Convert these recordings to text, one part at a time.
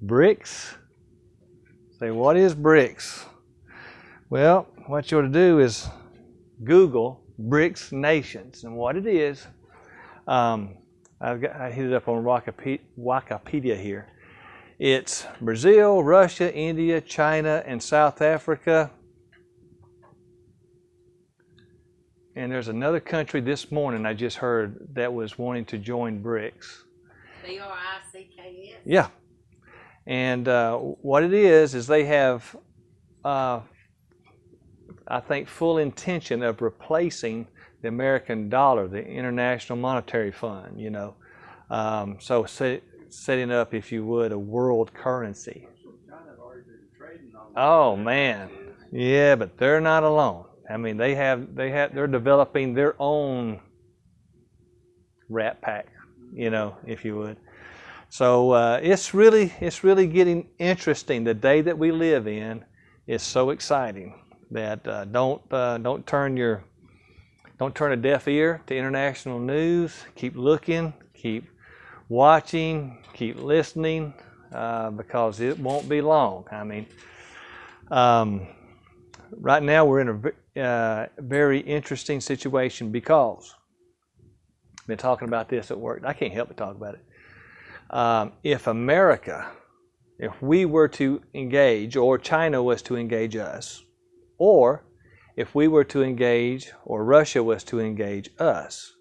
BRICS. Say, what is BRICS? Well, what you ought to do is Google BRICS nations, and what it is, I hit it up on Wikipedia here. It's Brazil, Russia, India, China, and South Africa. And there's another country this morning I just heard that was wanting to join BRICS. BRICS? Yeah. And what it is they have, I think, full intention of replacing the American dollar, the International Monetary Fund, you know. So setting up, if you would, a world currency. Oh man, yeah, but they're not alone. I mean, they're developing their own rat pack, you know, if you would. So it's really getting interesting. The day that we live in is so exciting that don't turn a deaf ear to international news. Keep looking, keep watching, keep listening, because it won't be long. I mean, right now we're in a very interesting situation because I've been talking about this at work. I can't help but talk about it. If we were to engage, or China was to engage us, or if we were to engage, or Russia was to engage us,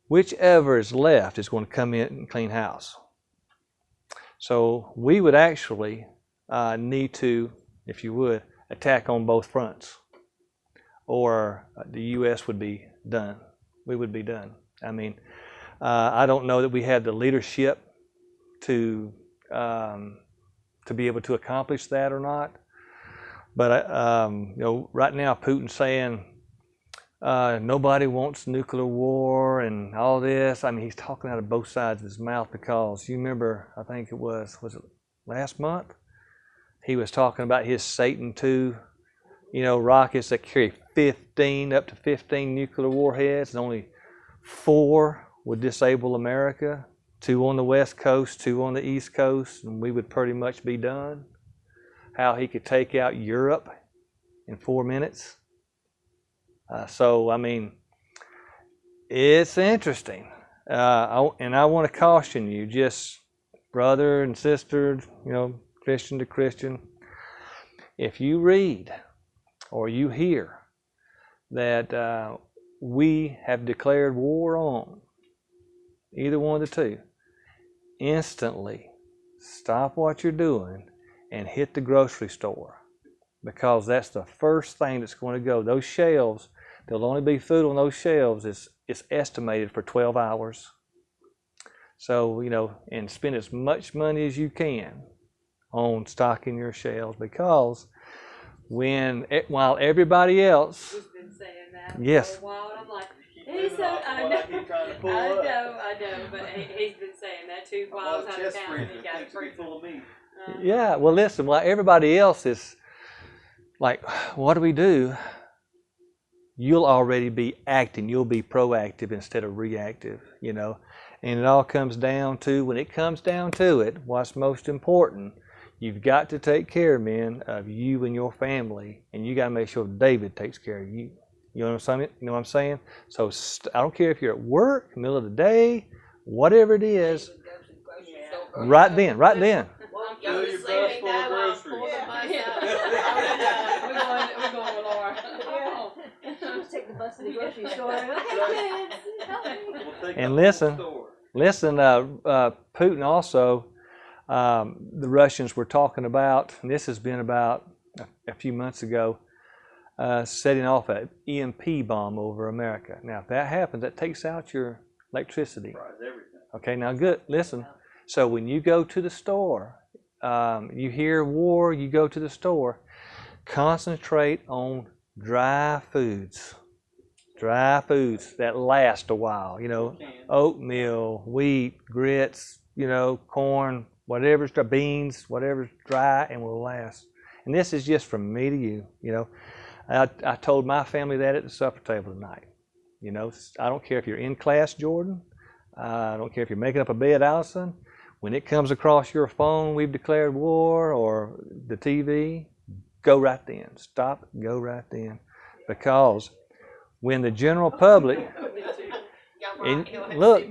whichever is left is going to come in and clean house. So we would actually need to, if you would, attack on both fronts, or the U.S. would be done. We would be done. I mean, I don't know that we had the leadership to be able to accomplish that or not. But you know, right now Putin's saying nobody wants nuclear war and all this. I mean, he's talking out of both sides of his mouth, because you remember, I think it was it last month? He was talking about his Satan II, you know, rockets that carry up to 15 nuclear warheads, and only 4 would disable America. 2 on the West Coast, 2 on the East Coast, and we would pretty much be done. How he could take out Europe in 4 minutes. So, I mean, it's interesting. And I want to caution you, just brother and sister, you know, Christian to Christian, if you read or you hear that we have declared war on either one of the two, instantly stop what you're doing and hit the grocery store, because that's the first thing that's going to go. Those shelves, there'll only be food on those shelves. It's estimated for 12 hours. So, you know, and spend as much money as you can on stocking your shelves, because while everybody else, he's been saying that yes, for a while, and I'm like, I know, but he's been saying that too while I was out of town, and he got it free. Full of meat. Yeah, well, listen, while everybody else is like, what do we do? You'll already be acting. You'll be proactive instead of reactive, you know. And it all comes down to, when it comes down to it, what's most important, you've got to take care, men, of you and your family, and you got to make sure David takes care of you. You know what I'm saying? So I don't care if you're at work, middle of the day, whatever it is, right then. We're going with Laura. Take the bus to the grocery store. And listen, Putin also, the Russians were talking about, and this has been about a few months ago, setting off an EMP bomb over America. Now, if that happens, that takes out your electricity. Okay, now good, listen. So when you go to the store, you hear war, you go to the store, concentrate on dry foods that last a while, you know, oatmeal, wheat, grits, you know, corn, whatever's dry, beans, whatever's dry and will last. And this is just from me to you, you know. I told my family that at the supper table tonight. You know, I don't care if you're in class, Jordan. I don't care if you're making up a bed, Allison. when it comes across your phone, we've declared war, or the TV, go right then. Stop, go right then. Because when the general public, and look,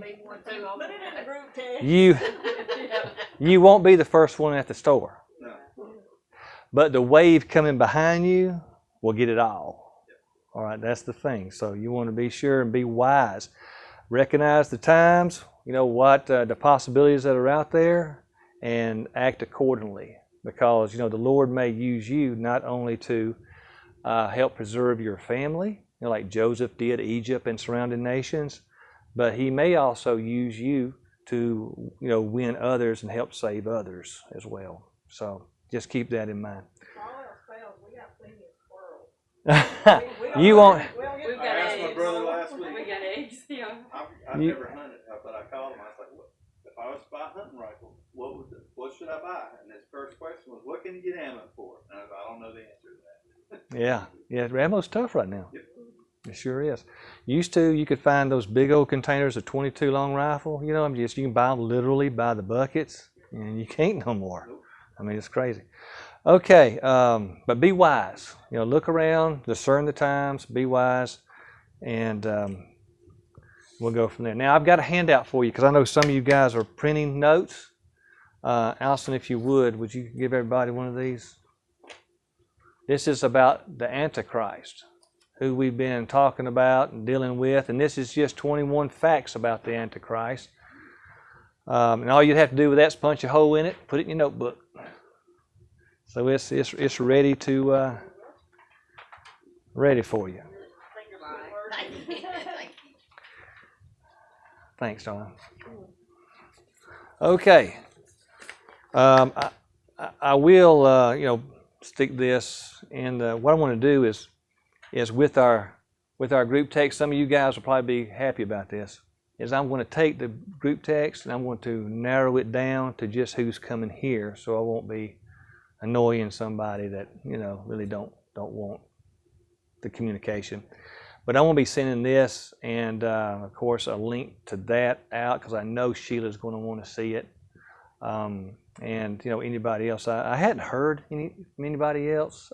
you won't be the first one at the store. But the wave coming behind you will get it all. All right, that's the thing. So you want to be sure and be wise. Recognize the times, what the possibilities that are out there, and act accordingly. Because, the Lord may use you not only to help preserve your family, like Joseph did Egypt and surrounding nations, but He may also use you to, win others and help save others as well. So just keep that in mind. You won't. We've got I asked eggs. my brother last week. We got eggs, yeah. I've never hunted, but I called him. I was like, if I was to buy a hunting rifle, what should I buy? And his first question was, what can you get ammo for? And I was like, I don't know the answer to that. Yeah, ammo's tough right now. Yep. It sure is. You could find those big old containers of 22 long rifle. You can buy them literally by the buckets, and you can't no more. Nope. I mean, it's crazy. Okay, but be wise. Look around, discern the times, be wise, and we'll go from there. Now, I've got a handout for you because I know some of you guys are printing notes. Allison, if you would you give everybody one of these? This is about the Antichrist, who we've been talking about and dealing with, and this is just 21 facts about the Antichrist. And all you'd have to do with that is punch a hole in it, put it in your notebook. So it's ready to ready for you. Thanks, Don. Okay. I will stick this in. What I want to do is with our group text. Some of you guys will probably be happy about this. Is I'm going to take the group text and I'm going to narrow it down to just who's coming here, so I won't be annoying somebody that really don't want the communication. But I won't be sending this, and of course a link to that out because I know Sheila's going to want to see it, and anybody else. I hadn't heard from anybody else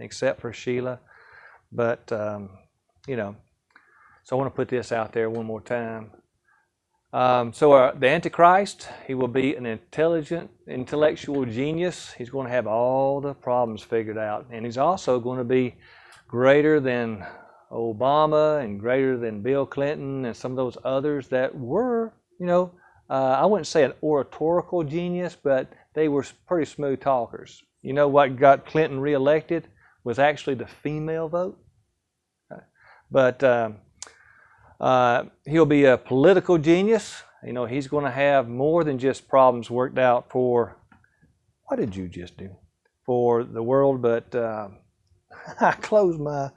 except for Sheila, but so I want to put this out there one more time. So the Antichrist, he will be an intellectual genius. He's going to have all the problems figured out. And he's also going to be greater than Obama and greater than Bill Clinton and some of those others that were, I wouldn't say an oratorical genius, but they were pretty smooth talkers. What got Clinton reelected was actually the female vote. But he'll be a political genius. He's going to have more than just problems worked out for, what did you just do? For the world, but I closed my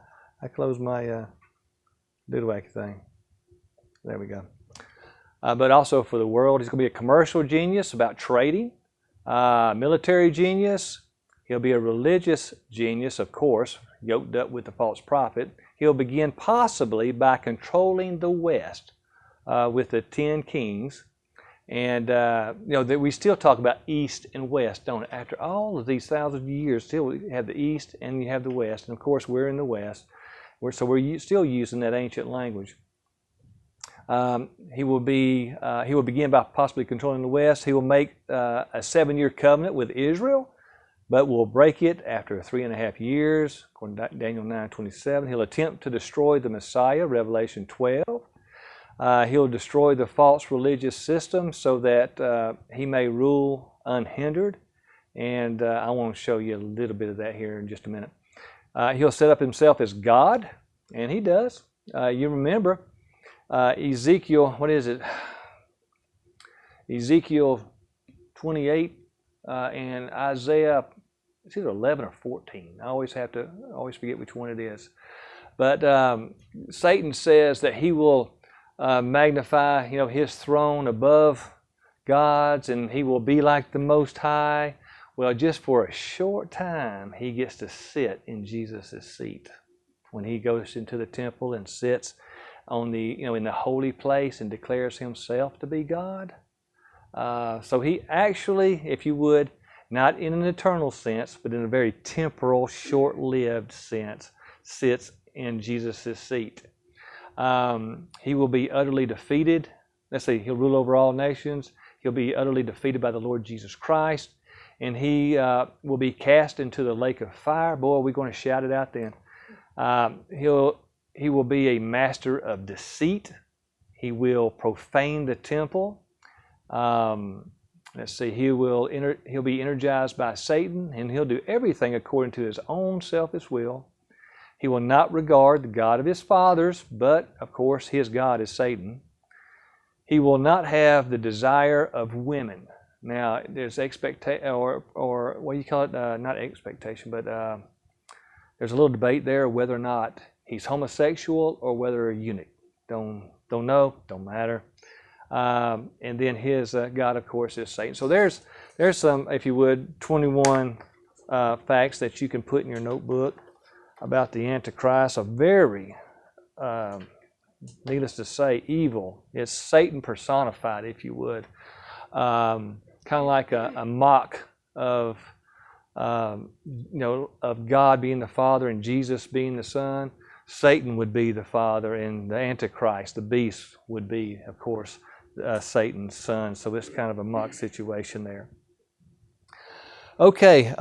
doodle wacky thing. There we go. But also for the world, he's going to be a commercial genius about trading, military genius. He'll be a religious genius, of course, yoked up with the false prophet. He'll begin possibly by controlling the West with the 10 kings. And, that we still talk about East and West, don't it? After all of these thousands of years, still we have the East and you have the West. And, of course, we're in the West. We're still using that ancient language. He will begin by possibly controlling the West. He will make a 7-year covenant with Israel, but will break it after 3.5 years, according to Daniel 9:27. He'll attempt to destroy the Messiah, Revelation 12. He'll destroy the false religious system so that he may rule unhindered. And I want to show you a little bit of that here in just a minute. He'll set up himself as God, and he does. You remember Ezekiel, what is it? Ezekiel 28 and Isaiah, it's either 11 or 14. I always forget which one it is. But Satan says that he will magnify, his throne above God's, and he will be like the Most High. Well, just for a short time, he gets to sit in Jesus' seat when he goes into the temple and sits on the, in the holy place and declares himself to be God. So he actually, if you would, not in an eternal sense, but in a very temporal, short-lived sense, sits in Jesus' seat. He will be utterly defeated. Let's see, he'll rule over all nations. He'll be utterly defeated by the Lord Jesus Christ. And he will be cast into the lake of fire. Boy, we're going to shout it out then. He will be a master of deceit. He will profane the temple. Let's see, he'll be energized by Satan, and he'll do everything according to his own selfish will. He will not regard the God of his fathers, but of course his God is Satan. He will not have the desire of women. Now, there's expectation, or what do you call it? Not expectation, but there's a little debate there whether or not he's homosexual or whether a eunuch. Don't know, don't matter. And then his God, of course, is Satan. So there's some, if you would, 21 facts that you can put in your notebook about the Antichrist. A very, needless to say, evil. It's Satan personified, if you would. Kind of like a mock of, of God being the Father and Jesus being the Son. Satan would be the Father, and the Antichrist, the beast, would be, of course, Satan's son. So it's kind of a mock situation there. Okay,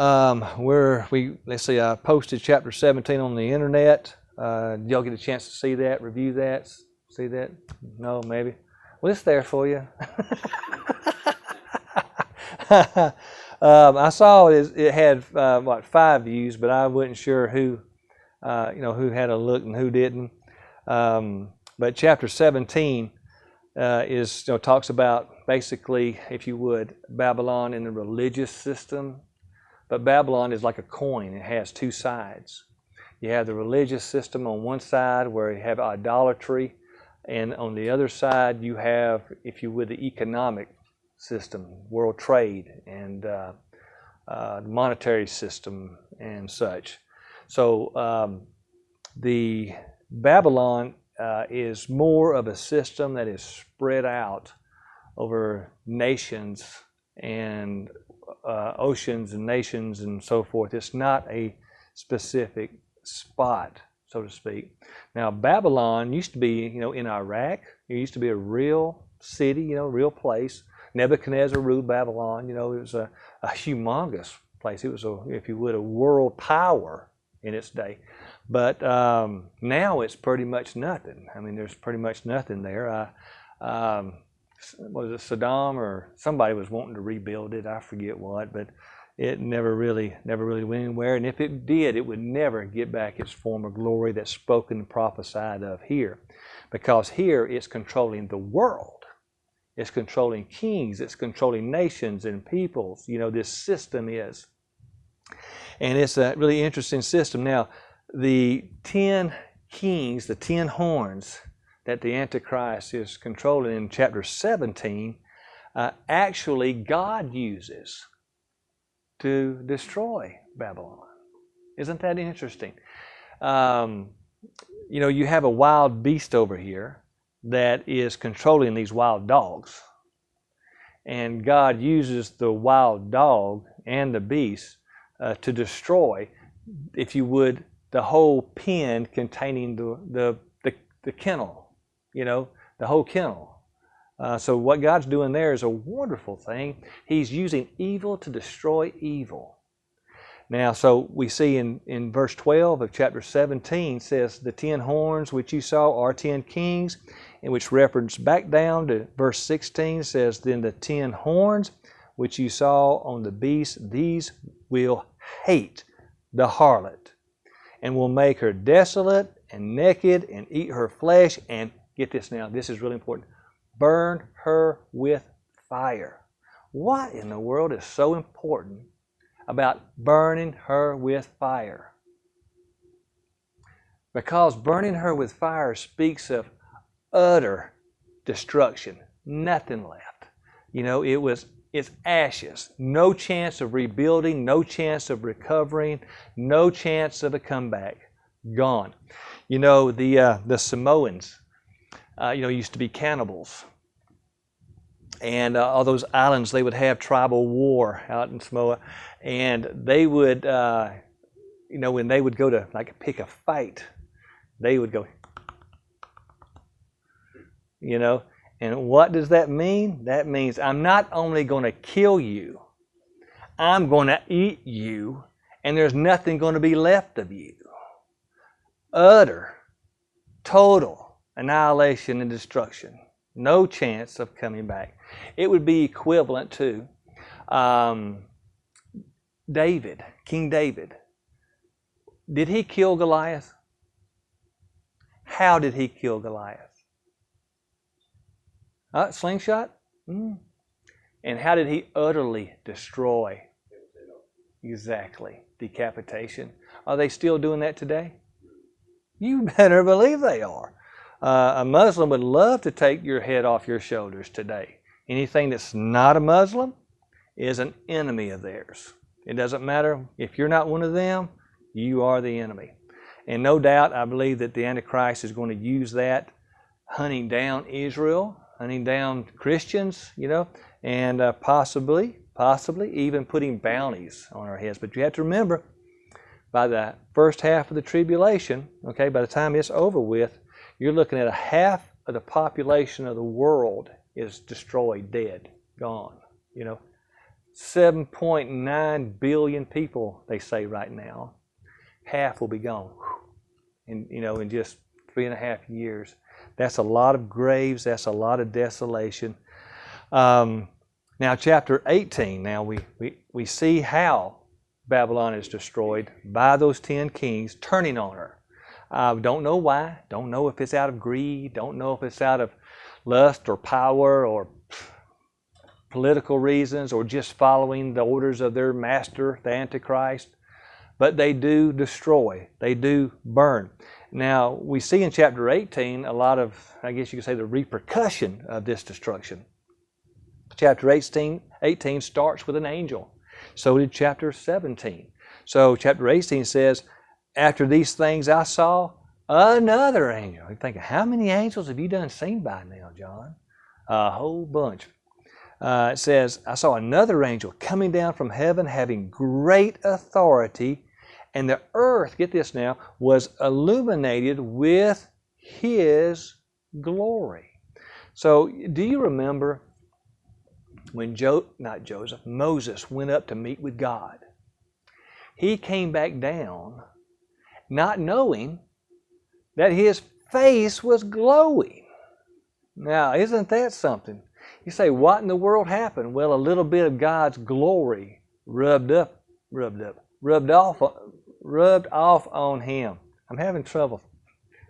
let's see. I posted chapter 17 on the internet. Did y'all get a chance to see that, review that, see that? No, maybe. Well, it's there for you. I saw it had 5 views, but I wasn't sure who had a look and who didn't. But chapter 17 talks about basically, if you would, Babylon in the religious system. But Babylon is like a coin. It has 2 sides. You have the religious system on one side where you have idolatry, and on the other side you have, if you would, the economic system, world trade, and the monetary system and such. So the Babylon is more of a system that is spread out over nations and oceans and nations and so forth. It's not a specific spot, so to speak. Now, Babylon used to be, in Iraq. It used to be a real city, real place. Nebuchadnezzar ruled Babylon. It was a humongous place. It was, if you would, a world power in its day. But now it's pretty much nothing. I mean, there's pretty much nothing there. Was it Saddam or somebody was wanting to rebuild it? I forget what, but it never really went anywhere. And if it did, it would never get back its former glory that's spoken and prophesied of here, because here it's controlling the world. It's controlling kings. It's controlling nations and peoples. This system is. And it's a really interesting system. Now, the 10 kings, the 10 horns that the Antichrist is controlling in chapter 17, actually God uses to destroy Babylon. Isn't that interesting? You have a wild beast over here that is controlling these wild dogs. And God uses the wild dog and the beast to destroy, if you would, the whole pen containing the kennel, the whole kennel. So what God's doing there is a wonderful thing. He's using evil to destroy evil. Now, so we see in verse 12 of chapter 17 says, the 10 horns which you saw are 10 kings, in which reference back down to verse 16 says, then the 10 horns which you saw on the beast, these will hate the harlot, and will make her desolate and naked, and eat her flesh, and get this now, this is really important, burn her with fire. What in the world is so important about burning her with fire? Because burning her with fire speaks of utter destruction, nothing left. It's ashes, no chance of rebuilding, no chance of recovering, no chance of a comeback, gone. The Samoans, used to be cannibals. And all those islands, they would have tribal war out in Samoa. And they would, when they would go to like pick a fight, they would go, And what does that mean? That means I'm not only going to kill you, I'm going to eat you, and there's nothing going to be left of you. Utter, total annihilation and destruction. No chance of coming back. It would be equivalent to David, King David. Did he kill Goliath? How did he kill Goliath? Slingshot? And how did he utterly destroy? Exactly. Decapitation. Are they still doing that today? You better believe they are. A Muslim would love to take your head off your shoulders today. Anything that's not a Muslim is an enemy of theirs. It doesn't matter if you're not one of them, you are the enemy. And no doubt, I believe that the Antichrist is going to use that, hunting down Israel, hunting down Christians, and possibly even putting bounties on our heads. But you have to remember, by the first half of the tribulation, by the time it's over with, you're looking at a half of the population of the world is destroyed, dead, gone. 7.9 billion people, they say right now. Half will be gone. In just 3.5 years. That's a lot of graves. That's a lot of desolation. Now, chapter 18, now we see how Babylon is destroyed by those 10 kings turning on her. Don't know why. Don't know if it's out of greed. Don't know if it's out of lust or power or political reasons or just following the orders of their master, the Antichrist. But they do destroy. They do burn. Now, we see in chapter 18 a lot of, I guess you could say, the repercussion of this destruction. Chapter 18 starts with an angel. So did chapter 17. So chapter 18 says, after these things I saw another angel. You're thinking, how many angels have you done seen by now, John? A whole bunch. It says, I saw another angel coming down from heaven having great authority, and the earth, get this now, was illuminated with his glory. So do you remember when Moses went up to meet with God? He came back down not knowing that his face was glowing. Now, isn't that something? You say, what in the world happened? Well, a little bit of God's glory rubbed off on him. I'm having trouble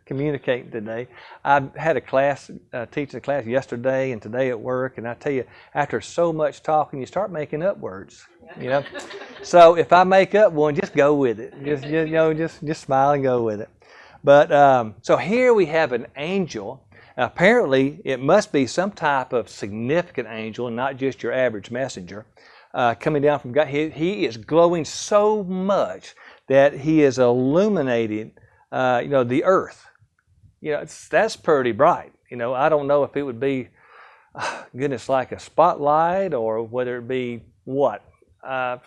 communicating today. I had a class, teaching a class yesterday and today at work, and I tell you, after so much talking, you start making up words. So if I make up one, just go with it. Just smile and go with it. But so here we have an angel. Apparently, it must be some type of significant angel, and not just your average messenger, coming down from God. He is glowing so much that he is illuminating, the earth. That's pretty bright. I don't know if it would be, like a spotlight, or whether it be what? The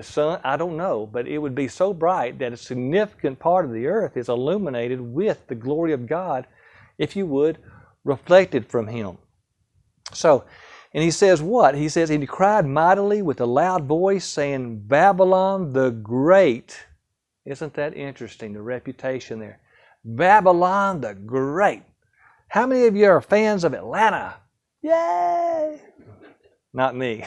sun, I don't know, but it would be so bright that a significant part of the earth is illuminated with the glory of God, if you would, reflected from him. So, and he says what? He says, he cried mightily with a loud voice, saying, Babylon the Great. Isn't that interesting, the reputation there? Babylon the Great. How many of you are fans of Atlanta? Yay! Not me.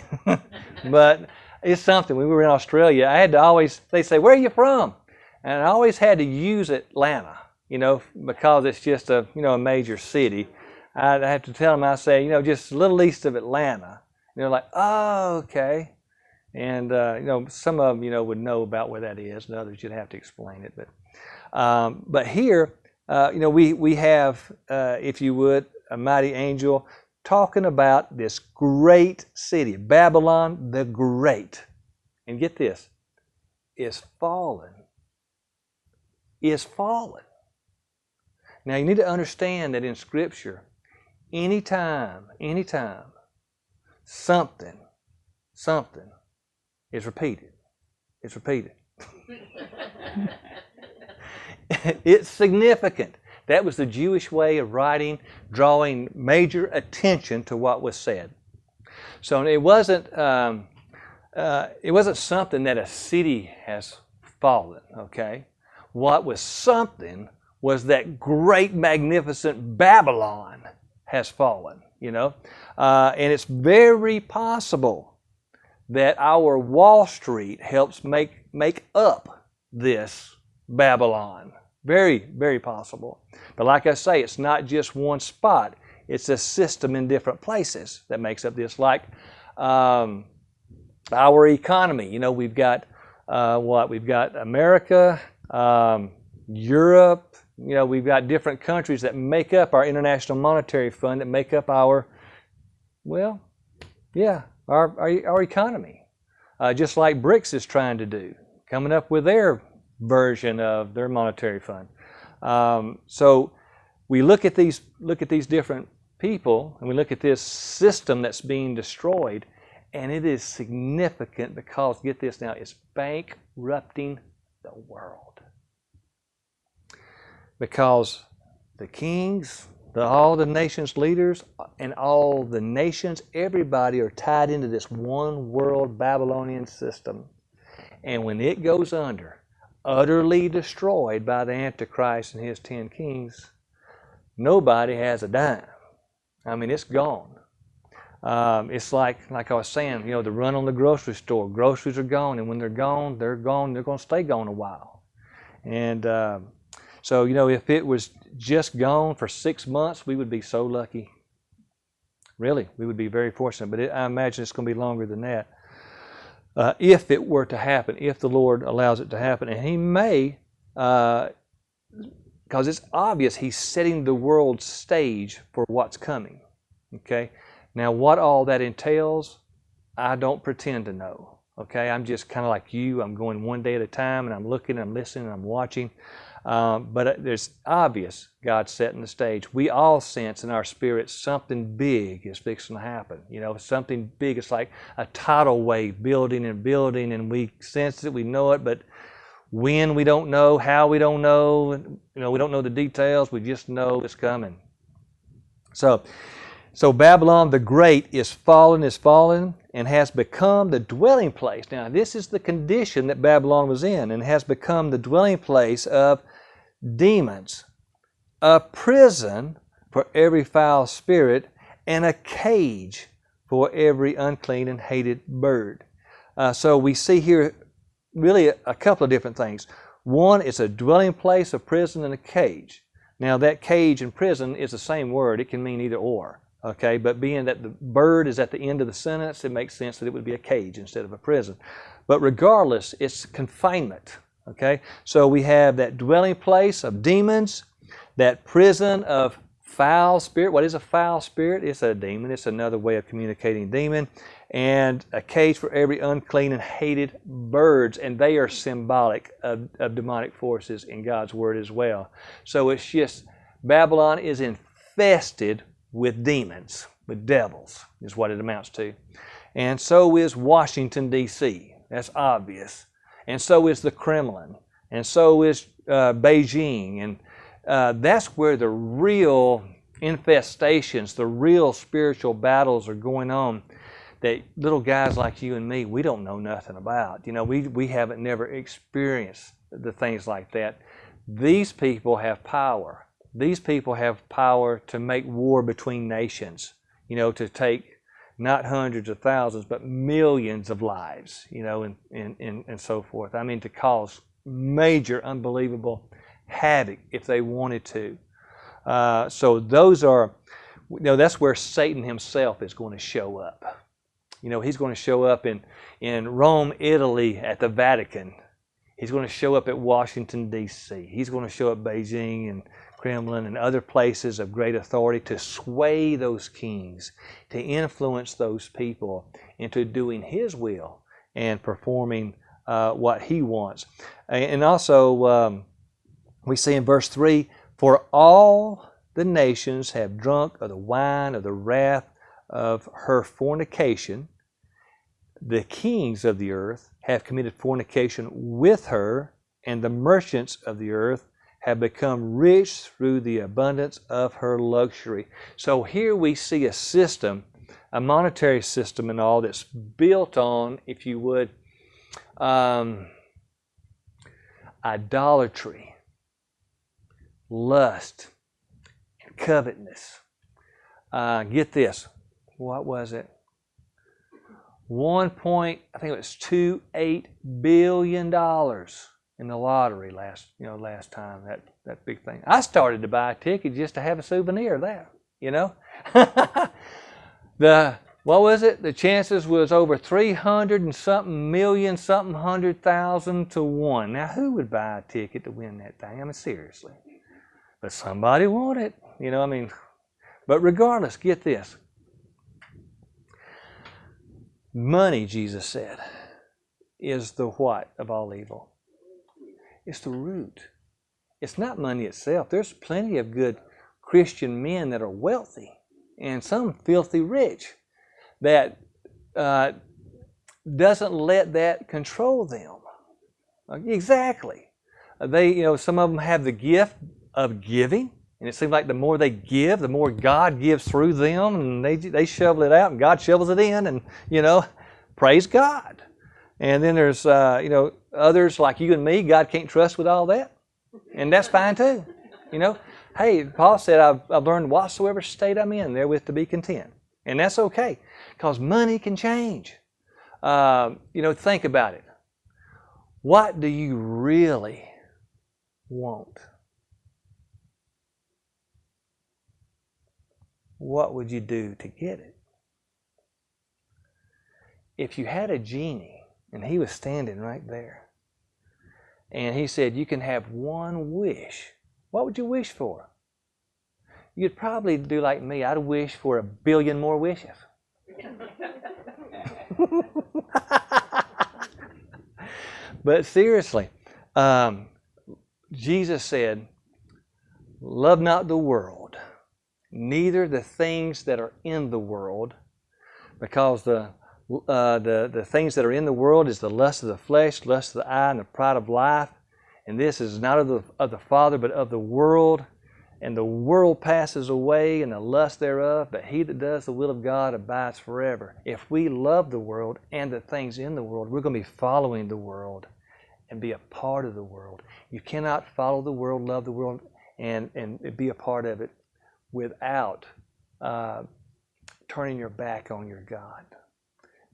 But it's something. When we were in Australia, I had to always, they say, where are you from? And I always had to use Atlanta, because it's just a major city. I have to tell them, I say, just a little east of Atlanta. And they're like, oh, okay. And, some of them, would know about where that is, and others you'd have to explain it. But here, we have, if you would, a mighty angel talking about this great city, Babylon the Great. And get this, is fallen. Is fallen. Now, you need to understand that in Scripture, anytime something is repeated. It's repeated. It's significant. That was the Jewish way of writing, drawing major attention to what was said. So it wasn't something that a city has fallen, okay? What was something was that great, magnificent Babylon has fallen, you know? And it's very possible that our Wall Street helps make up this Babylon. Very, very possible. But like I say, it's not just one spot. It's a system in different places that makes up this. Like our economy. You know, we've got We've got America, Europe. You know, we've got different countries that make up our International Monetary Fund, that make up our economy. Just like BRICS is trying to do, coming up with their version of their monetary fund. So we look at these different people, and we look at this system that's being destroyed, and it is significant because, get this now, it's bankrupting the world. Because the kings, all the nations' leaders, and all the nations, everybody are tied into this one world Babylonian system. And when it goes under, utterly destroyed by the Antichrist and his 10 kings, nobody has a dime. I mean, it's gone. It's like I was saying, you know, the run on the grocery store. Groceries are gone, and when they're gone, they're gone. They're going to stay gone a while. And so, you know, if it was just gone for 6 months, we would be so lucky. Really, we would be very fortunate. But I imagine it's going to be longer than that. If it were to happen, if the Lord allows it to happen. And He may, because it's obvious He's setting the world stage for what's coming. Okay? Now, what all that entails, I don't pretend to know. Okay? I'm just kind of like you. I'm going one day at a time, and I'm looking, I'm listening, I'm watching. But there's obvious God setting the stage. We all sense in our spirits something big is fixing to happen. You know, something big. It's like a tidal wave building, and we sense it, we know it, but when we don't know, how we don't know, you know, we don't know the details, we just know it's coming. So Babylon the Great is fallen, and has become the dwelling place. Now, this is the condition that Babylon was in, and has become the dwelling place of demons, a prison for every foul spirit, and a cage for every unclean and hated bird. So we see here really a couple of different things. One, it's a dwelling place, a prison, and a cage. Now, that cage and prison is the same word. It can mean either or. Okay, but being that the bird is at the end of the sentence, it makes sense that it would be a cage instead of a prison. But regardless, it's confinement. Okay, so we have that dwelling place of demons, that prison of foul spirit. What is a foul spirit? It's a demon. It's another way of communicating demon. And a cage for every unclean and hated birds. And they are symbolic of demonic forces in God's Word as well. So it's just, Babylon is infested with demons, with devils, is what it amounts to. And so is Washington, D.C. That's obvious. And so is the Kremlin. And so is Beijing. And that's where the real infestations, the real spiritual battles are going on that little guys like you and me, we don't know nothing about. You know, we haven't never experienced the things like that. These people have power. These people have power to make war between nations, you know, to take not hundreds of thousands, but millions of lives, you know, and so forth. I mean, to cause major, unbelievable havoc if they wanted to. So those are, you know, that's where Satan himself is going to show up. You know, he's going to show up in Rome, Italy, at the Vatican. He's going to show up at Washington, D.C. He's going to show up Beijing and Kremlin and other places of great authority to sway those kings, to influence those people into doing his will and performing what he wants. And also, we see in verse 3, for all the nations have drunk of the wine of the wrath of her fornication, the kings of the earth have committed fornication with her, and the merchants of the earth have become rich through the abundance of her luxury. So here we see a system, a monetary system and all, that's built on, if you would, idolatry, lust, and covetousness. Get this. What was it? I think it was $2.8 billion in the lottery last time, that big thing. I started to buy a ticket just to have a souvenir of that, you know. What was it? The chances was over 300 and something million, something 100,000 to 1. Now, who would buy a ticket to win that thing? I mean, seriously. But somebody wanted it, you know, I mean. But regardless, get this. Money, Jesus said, is the what of all evil? It's the root. It's not money itself. There's plenty of good Christian men that are wealthy and some filthy rich that doesn't let that control them. Exactly. Some of them have the gift of giving, and it seems like the more they give, the more God gives through them, and they shovel it out, and God shovels it in, and praise God. And then there's others like you and me, God can't trust with all that, and that's fine too. Hey, Paul said, I've learned whatsoever state I'm in, therewith to be content. And that's okay, because money can change. Think about it. What do you really want? What would you do to get it? If you had a genie, and he was standing right there, and he said, you can have one wish, what would you wish for? You'd probably do like me. I'd wish for 1 billion more wishes. But seriously, Jesus said, love not the world, neither the things that are in the world, because the things that are in the world is the lust of the flesh, lust of the eye, and the pride of life. And this is not of the Father, but of the world. And the world passes away, and the lust thereof, but he that does the will of God abides forever. If we love the world and the things in the world, we're going to be following the world and be a part of the world. You cannot follow the world, love the world, and be a part of it without turning your back on your God.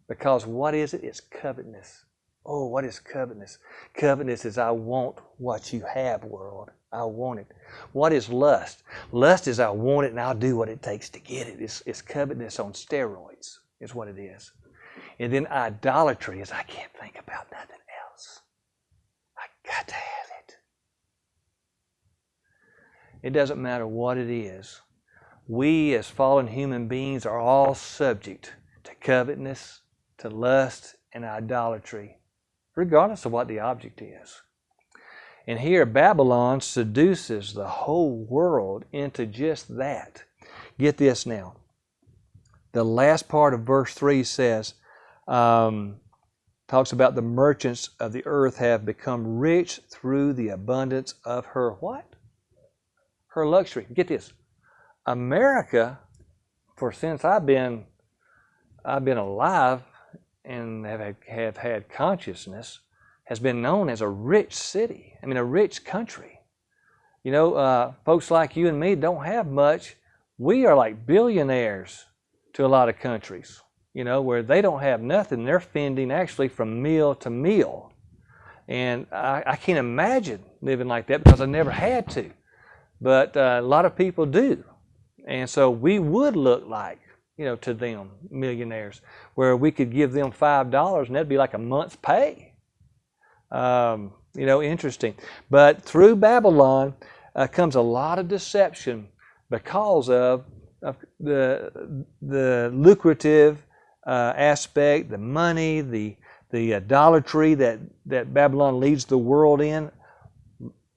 Because what is it? It's covetousness. Oh, what is covetousness? Covetousness is I want what you have, world. I want it. What is lust? Lust is I want it and I'll do what it takes to get it. It's covetousness on steroids is what it is. And then idolatry is I can't think about nothing else. I got to have it. It doesn't matter what it is. We as fallen human beings are all subject to covetousness, to lust, and idolatry, regardless of what the object is. And here Babylon seduces the whole world into just that. Get this now. The last part of verse 3 says, talks about the merchants of the earth have become rich through the abundance of her what? Her luxury. Get this. America, since I've been alive and have had consciousness, has been known as a rich city. I mean, a rich country. Folks like you and me don't have much. We are like billionaires to a lot of countries, where they don't have nothing. They're fending actually from meal to meal. And I can't imagine living like that because I never had to. But a lot of people do. And so we would look like, to them, millionaires, where we could give them $5 and that'd be like a month's pay. Interesting. But through Babylon comes a lot of deception because of the lucrative aspect, the money, the idolatry that Babylon leads the world in.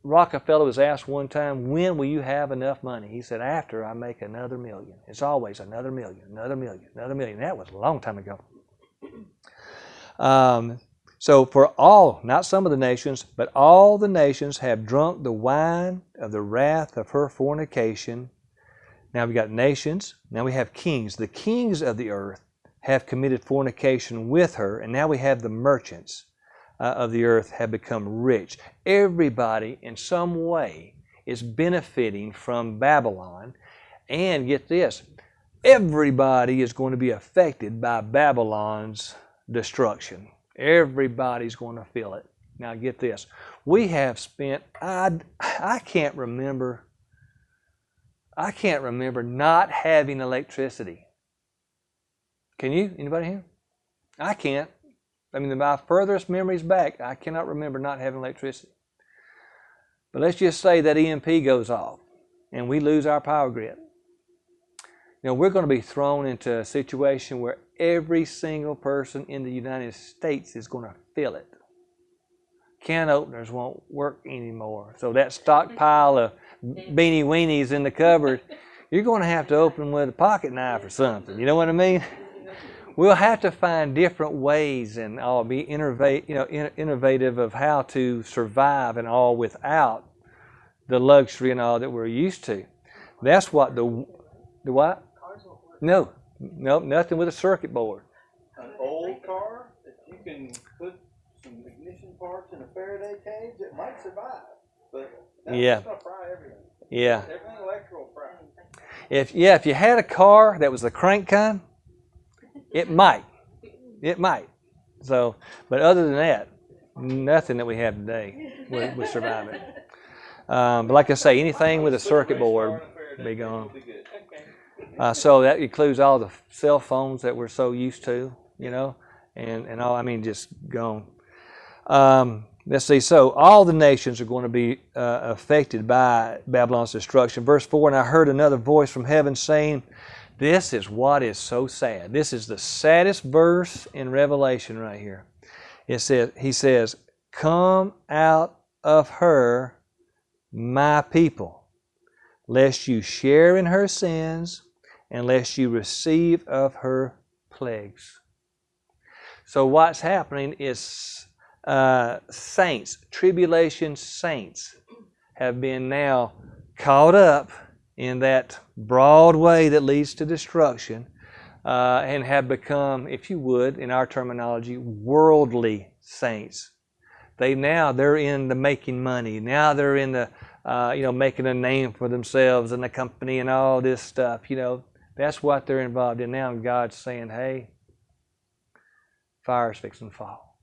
Rockefeller was asked one time, when will you have enough money? He said, after I make another million. It's always another million, another million, another million. That was a long time ago. So for all, not some of the nations, but all the nations have drunk the wine of the wrath of her fornication. Now we've got nations. Now we have kings. The kings of the earth have committed fornication with her. And now we have the merchants of the earth have become rich. Everybody in some way is benefiting from Babylon. And get this, everybody is going to be affected by Babylon's destruction. Everybody's going to feel it. Now get this. We have spent, I can't remember not having electricity. Can you? Anybody here? I can't. I mean, my furthest memories back, I cannot remember not having electricity. But let's just say that EMP goes off and we lose our power grid. You know, we're going to be thrown into a situation where every single person in the United States is going to feel it. Can openers won't work anymore. So that stockpile of beanie weenies in the cupboard, you're going to have to open with a pocket knife or something. You know what I mean? We'll have to find different ways and all be innovative of how to survive and all without the luxury and all that we're used to. That's what the what? No, nothing with a circuit board. An old car that you can put some ignition parts in a Faraday cage, it might survive, but that's going to fry everything. Yeah. Everything electrical fry. If you had a car that was the crank kind, it might. So, but other than that, nothing that we have today would survive it. But like I say, anything with a circuit board will be gone. So that includes all the cell phones that we're so used to, you know, and all, I mean, just gone. Let's see, so all the nations are going to be affected by Babylon's destruction. Verse 4, and I heard another voice from heaven saying, this is what is so sad. This is the saddest verse in Revelation right here. He says, come out of her, my people, lest you share in her sins, and lest you receive of her plagues. So what's happening is saints, tribulation saints, have been now caught up in that broad way that leads to destruction, and have become, if you would, in our terminology, worldly saints. They're in the making money. Now they're in the making a name for themselves and the company and all this stuff. You know, that's what they're involved in now. And God's saying, hey, fire's fixing to fall.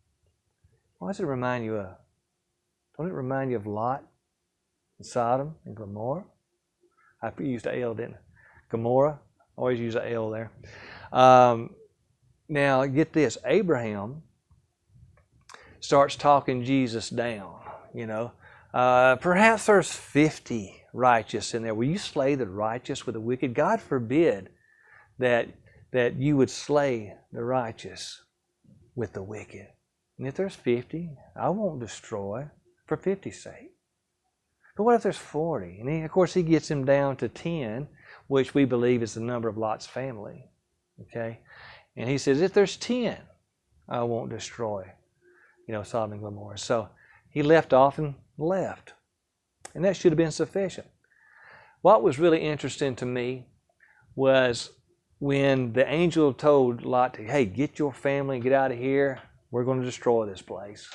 What does it remind you of? Don't it remind you of Lot and Sodom and Gomorrah? I used an L, didn't I? Gomorrah. Always use an L there. Now, get this. Abraham starts talking Jesus down, you know. Perhaps there's 50 righteous in there. Will you slay the righteous with the wicked? God forbid that you would slay the righteous with the wicked. And if there's 50, I won't destroy for 50's sake. But what if there's 40? And of course, he gets him down to 10, which we believe is the number of Lot's family. Okay? And he says, if there's 10, I won't destroy, Sodom and Gomorrah. So he left off and left. And that should have been sufficient. What was really interesting to me was when the angel told Lot, hey, get your family and get out of here. We're going to destroy this place.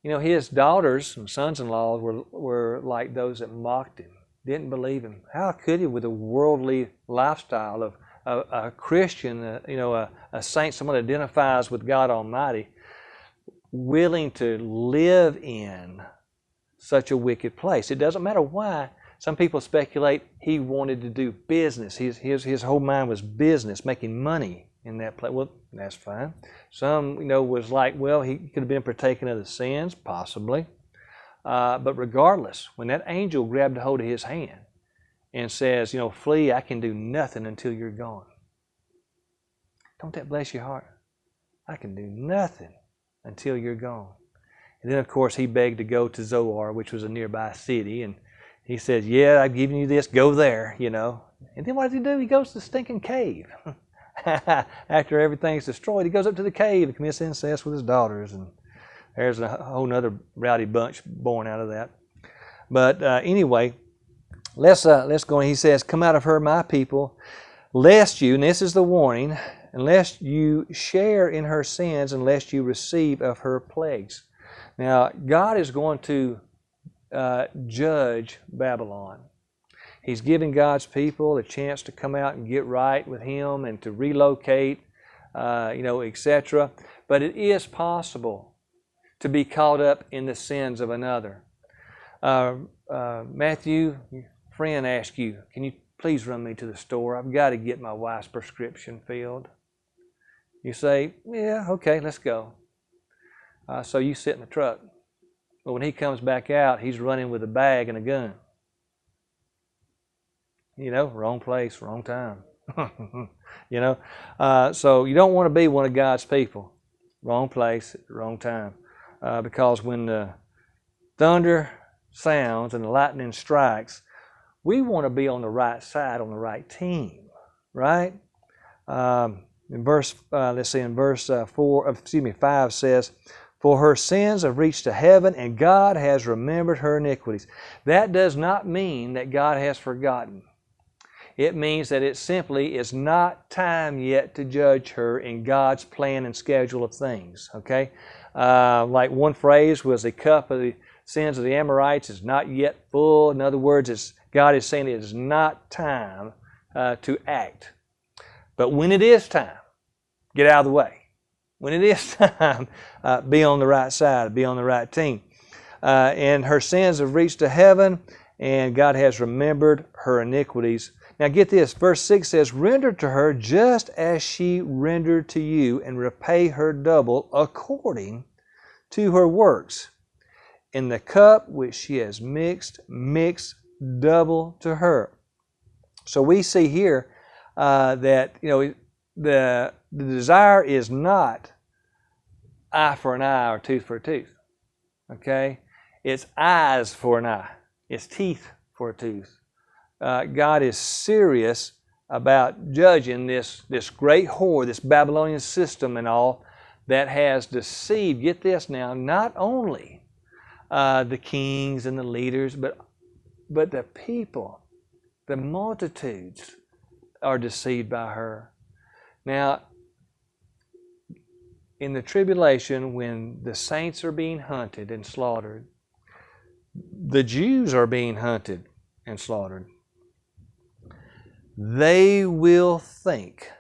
You know, his daughters and sons-in-law were like those that mocked him, didn't believe him. How could he, with a worldly lifestyle of a Christian, a saint, someone that identifies with God Almighty, willing to live in such a wicked place? It doesn't matter why. Some people speculate he wanted to do business. His whole mind was business, making money in that place. Well, that's fine. Some, was like, well, he could have been partaking of the sins, possibly. But regardless, when that angel grabbed a hold of his hand and says, flee, I can do nothing until you're gone. Don't that bless your heart? I can do nothing until you're gone. And then, of course, he begged to go to Zoar, which was a nearby city. And he says, yeah, I've given you this, go there, you know. And then what does he do? He goes to the stinking cave. After everything's destroyed, he goes up to the cave and commits incest with his daughters. And there's a whole other rowdy bunch born out of that. But anyway, let's go on. He says, come out of her, my people, lest you, and this is the warning, unless you share in her sins, unless you receive of her plagues. Now, God is going to judge Babylon. He's giving God's people a chance to come out and get right with Him and to relocate, etc. But it is possible to be caught up in the sins of another. Matthew, your friend asked you, can you please run me to the store? I've got to get my wife's prescription filled. You say, yeah, okay, let's go. So you sit in the truck. But when he comes back out, he's running with a bag and a gun. You know, wrong place, wrong time. So you don't want to be one of God's people. Wrong place, wrong time. Because when the thunder sounds and the lightning strikes, we want to be on the right side, on the right team, right? In verse 5 says, for her sins have reached to heaven, and God has remembered her iniquities. That does not mean that God has forgotten. It means that it simply is not time yet to judge her in God's plan and schedule of things. Okay, like one phrase was, the cup of the sins of the Amorites is not yet full. In other words, God is saying it is not time to act. But when it is time, get out of the way. When it is time, be on the right side, be on the right team. And her sins have reached to heaven, and God has remembered her iniquities. Now get this, verse 6 says, render to her just as she rendered to you, and repay her double according to her works. In the cup which she has mix double to her. So we see here that the desire is not eye for an eye or tooth for a tooth. Okay? It's eyes for an eye. It's teeth for a tooth. God is serious about judging this great whore, this Babylonian system and all that has deceived, get this now, not only the kings and the leaders, but the people, the multitudes are deceived by her. Now, in the tribulation, when the saints are being hunted and slaughtered, the Jews are being hunted and slaughtered, they will think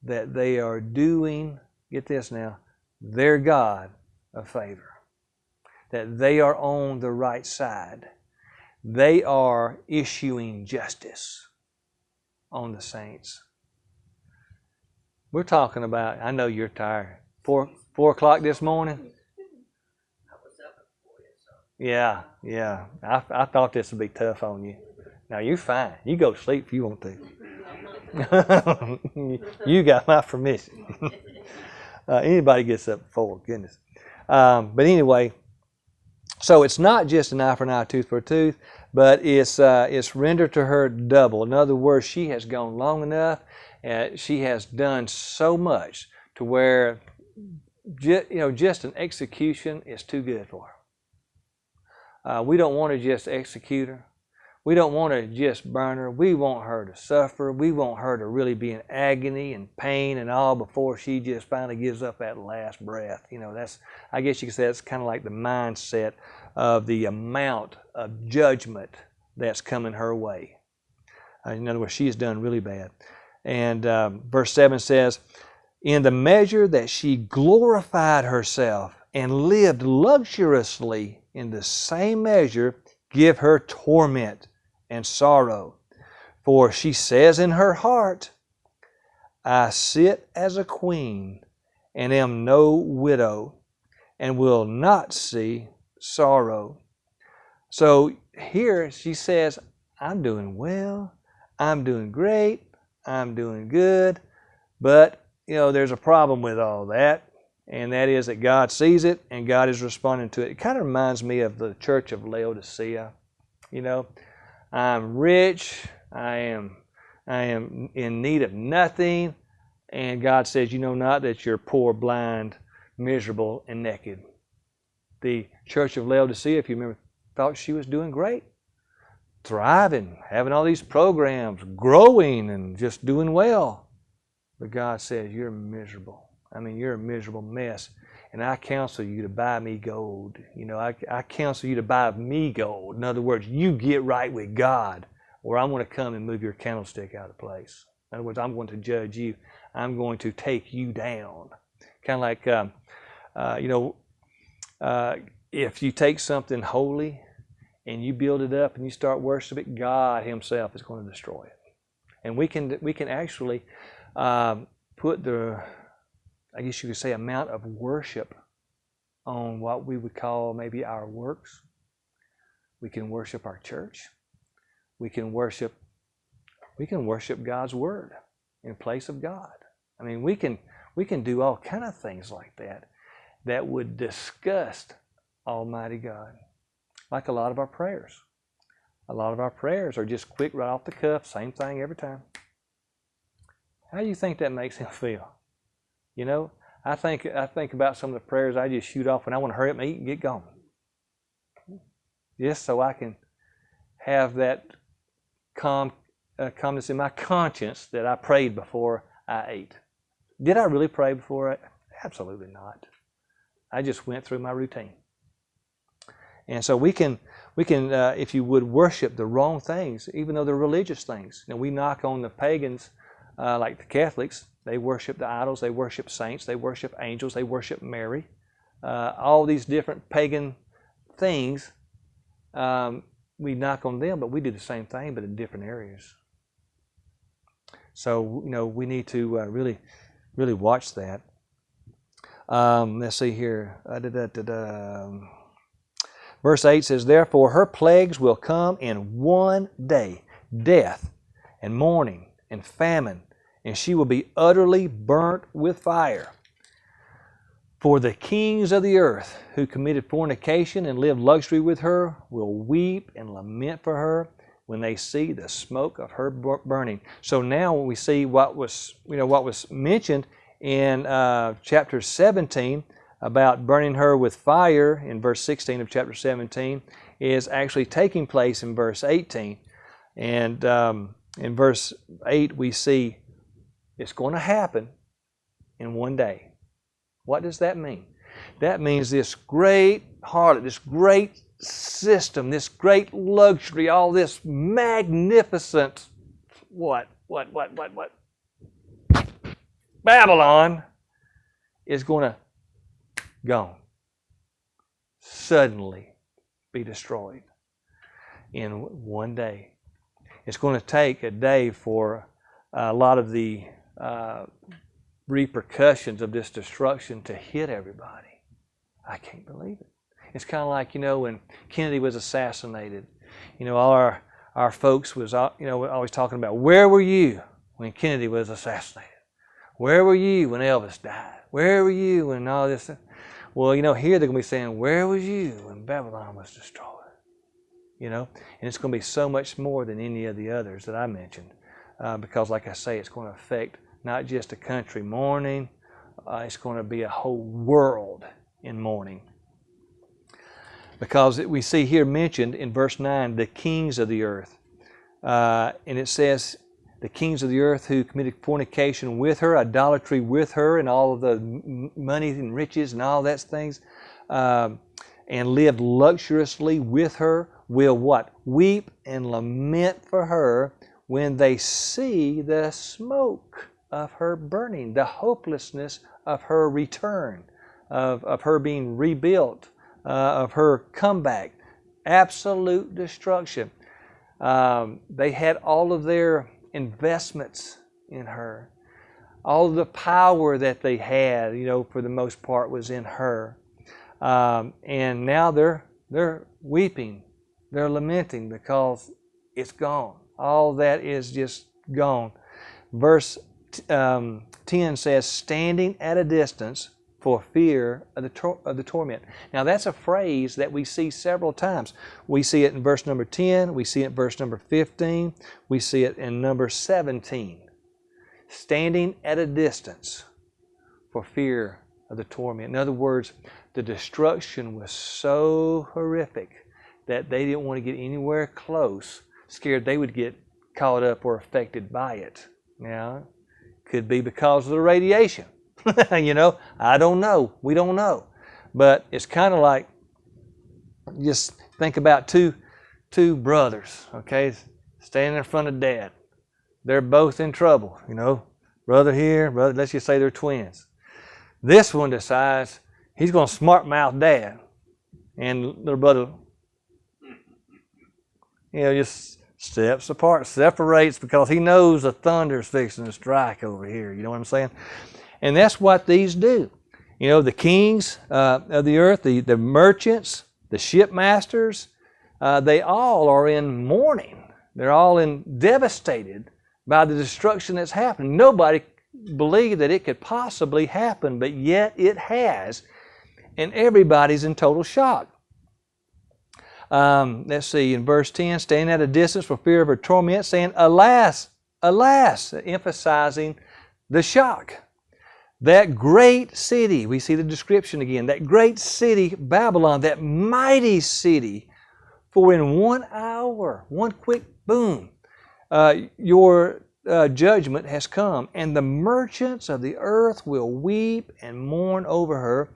that they are doing, get this now, their God a favor. That they are on the right side. They are issuing justice on the saints. We're talking about, I know you're tired, 4 o'clock this morning? Yeah. I thought this would be tough on you. Now, you're fine. You go to sleep if you want to. You got my permission. Anybody gets up at 4, goodness. But anyway, so it's not just an eye for an eye, tooth for a tooth, but it's rendered to her double. In other words, she has gone long enough, and she has done so much to where just an execution is too good for her. We don't want to just execute her. We don't want to just burn her. We want her to suffer. We want her to really be in agony and pain and all before she just finally gives up that last breath. That's, I guess you could say, that's kind of like the mindset of the amount of judgment that's coming her way. In other words, she has done really bad. And verse 7 says, in the measure that she glorified herself and lived luxuriously, in the same measure give her torment and sorrow. For she says in her heart, I sit as a queen and am no widow, and will not see sorrow. So here she says, I'm doing well, I'm doing great, I'm doing good, but there's a problem with all that. and that is that God sees it and God is responding to it. It kind of reminds me of the church of Laodicea. You know, I'm rich, I am in need of nothing, and God says, you know not that you're poor, blind, miserable, and naked. The church of Laodicea, if you remember, thought she was doing great, thriving, having all these programs, growing, and just doing well. But God says, you're miserable. I mean, you're a miserable mess. And I counsel you to buy me gold. You know, I counsel you to buy me gold. In other words, you get right with God, or I'm going to come and move your candlestick out of place. In other words, I'm going to judge you. I'm going to take you down. Kind of like, if you take something holy and you build it up and you start worshiping it, God Himself is going to destroy it. And we can actually put the, I guess you could say, amount of worship on what we would call maybe our works. We can worship our church. We can worship God's Word in place of God. I mean, we can do all kind of things like that would disgust Almighty God. Like a lot of our prayers. A lot of our prayers are just quick, right off the cuff, same thing every time. How do you think that makes Him feel? You know, I think about some of the prayers I just shoot off when I want to hurry up and eat and get gone. Just so I can have that calmness in my conscience that I prayed before I ate. Did I really pray before I? Absolutely not. I just went through my routine. And so we can, if you would, worship the wrong things, even though they're religious things. You know, we knock on the pagans, like the Catholics. They worship the idols, they worship saints, they worship angels, they worship Mary. All these different pagan things, we knock on them, but we do the same thing, but in different areas. So, you know, we need to really, really watch that. Let's see here. Verse 8 says, therefore her plagues will come in one day, death and mourning and famine, and she will be utterly burnt with fire. For the kings of the earth who committed fornication and lived luxury with her will weep and lament for her when they see the smoke of her burning. So now when we see what was mentioned in chapter 17 about burning her with fire in verse 16 of chapter 17 is actually taking place in verse 18. And in verse 8 we see it's going to happen in one day. What does that mean? That means this great harlot, this great system, this great luxury, all this magnificent, what? Babylon is going to gone. Suddenly be destroyed in one day. It's going to take a day for a lot of the repercussions of this destruction to hit everybody. I can't believe it. It's kind of like, when Kennedy was assassinated, all our folks was, always talking about, where were you when Kennedy was assassinated? Where were you when Elvis died? Where were you when all this? Well, here they're going to be saying, where was you when Babylon was destroyed? And it's going to be so much more than any of the others that I mentioned. Because like I say, it's going to affect not just a country mourning, it's going to be a whole world in mourning. Because we see here mentioned in verse 9, the kings of the earth. And it says, the kings of the earth who committed fornication with her, idolatry with her, and all of the money and riches and all that things, and lived luxuriously with her, will what? Weep and lament for her when they see the smoke of her burning, the hopelessness of her return, of her being rebuilt, of her comeback. Absolute destruction. They had all of their investments in her. All the power that they had, for the most part, was in her. And now they're weeping. They're lamenting because it's gone. All that is just gone. Verse 10 says, standing at a distance, for fear of the torment. Now that's a phrase that we see several times. We see it in verse number 10, we see it in verse number 15, we see it in number 17. Standing at a distance for fear of the torment. In other words, the destruction was so horrific that they didn't want to get anywhere close, scared they would get caught up or affected by it. Now, could be because of the radiation. I don't know. We don't know. But it's kind of like, just think about two brothers, okay, standing in front of Dad. They're both in trouble, brother here, brother, let's just say they're twins. This one decides he's going to smart mouth Dad. And little brother, just steps apart, separates because he knows the thunder's fixing to strike over here. You know what I'm saying? And that's what these do. The kings of the earth, the merchants, the shipmasters, they all are in mourning. They're all devastated by the destruction that's happened. Nobody believed that it could possibly happen, but yet it has. And everybody's in total shock. Let's see, in verse 10, standing at a distance for fear of her torment, saying, alas, alas, emphasizing the shock. That great city, we see the description again, that great city, Babylon, that mighty city, for in 1 hour, one quick boom, your judgment has come, and the merchants of the earth will weep and mourn over her,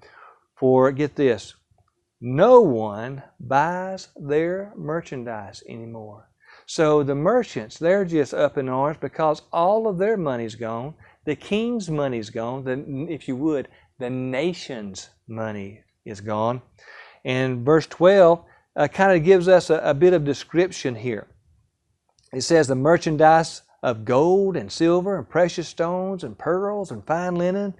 for, get this, no one buys their merchandise anymore. So the merchants, they're just up in arms because all of their money's gone. The king's money's gone. If you would, the nation's money is gone. And verse 12 kind of gives us a bit of description here. It says the merchandise of gold and silver and precious stones and pearls and fine linen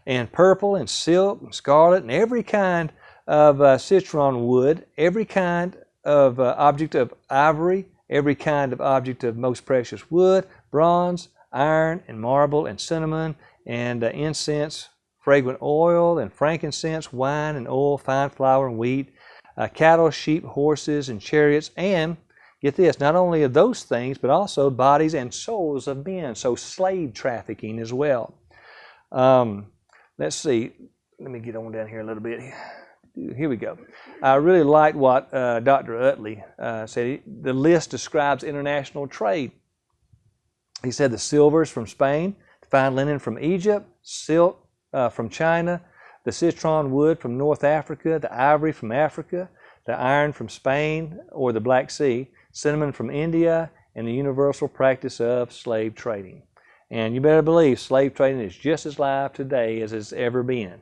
and purple and silk and scarlet and every kind of citron wood, every kind of object of ivory, every kind of object of most precious wood, bronze, iron, and marble, and cinnamon, and incense, fragrant oil, and frankincense, wine, and oil, fine flour, and wheat, cattle, sheep, horses, and chariots, and, get this, not only of those things, but also bodies and souls of men, so slave trafficking as well. Let's see, let me get on down here a little bit. Here we go. I really like what Dr. Utley said. The list describes international trade. He said the silvers from Spain, the fine linen from Egypt, silk from China, the citron wood from North Africa, the ivory from Africa, the iron from Spain or the Black Sea, cinnamon from India, and the universal practice of slave trading. And you better believe slave trading is just as live today as it's ever been.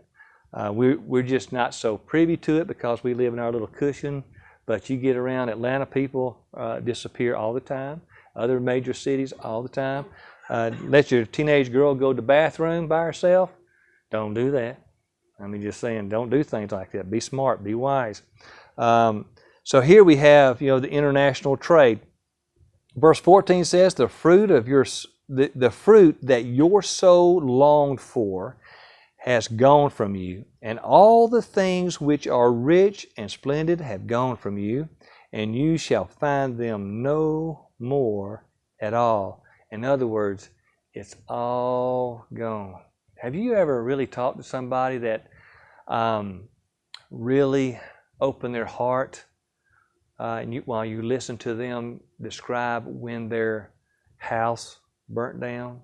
We're just not so privy to it because we live in our little cushion, but you get around Atlanta, people disappear all the time. Other major cities all the time. Let your teenage girl go to the bathroom by herself. Don't do that. I mean, just saying, don't do things like that. Be smart, be wise. So here we have, the international trade. Verse 14 says, the fruit that your soul longed for has gone from you, and all the things which are rich and splendid have gone from you, and you shall find them no more at all. In other words, it's all gone. Have you ever really talked to somebody that really opened their heart while you listen to them describe when their house burnt down,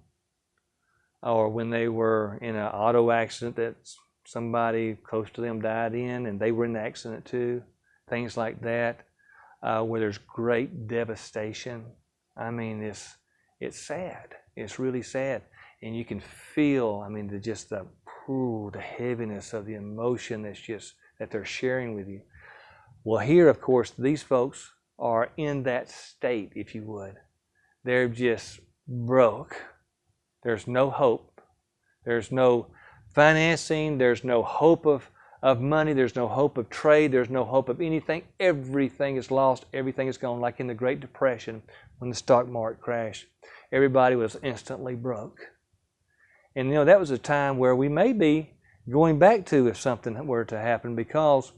or when they were in an auto accident that somebody close to them died in and they were in the accident too, things like that, where there's great devastation. I mean, it's sad. It's really sad. And you can feel, the heaviness of the emotion that they're sharing with you. Well, here, of course, these folks are in that state, if you would. They're just broke. There's no hope. There's no financing. There's no hope of money. There's no hope of trade. There's no hope of anything. Everything is lost. Everything is gone, like in the Great Depression when the stock market crashed. Everybody was instantly broke. And that was a time where we may be going back to if something were to happen, because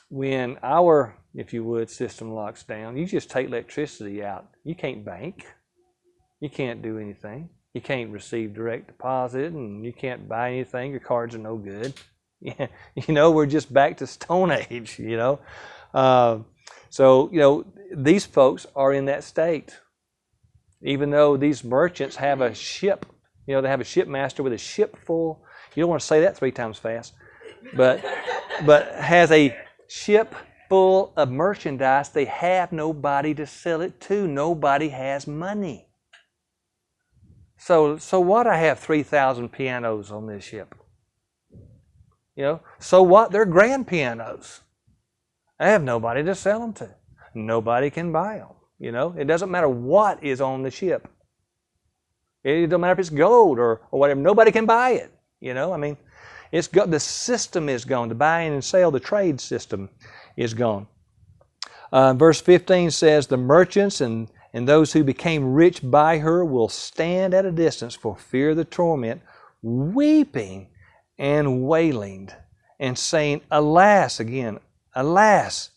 when our, if you would, system locks down, you just take electricity out. You can't bank. You can't do anything. You can't receive direct deposit, and you can't buy anything. Your cards are no good. Yeah, we're just back to Stone Age, So, these folks are in that state. Even though these merchants have a ship, they have a shipmaster with a ship full. You don't want to say that 3 times fast, but has a ship full of merchandise. They have nobody to sell it to. Nobody has money. So what? I have 3,000 pianos on this ship. So what? They're grand pianos. I have nobody to sell them to. Nobody can buy them. It doesn't matter what is on the ship. It doesn't matter if it's gold or whatever. Nobody can buy it. The system is gone. The buying and sale, the trade system is gone. Verse 15 says, the merchants and those who became rich by her will stand at a distance for fear of the torment, weeping and wailing, and saying, alas, again, alas,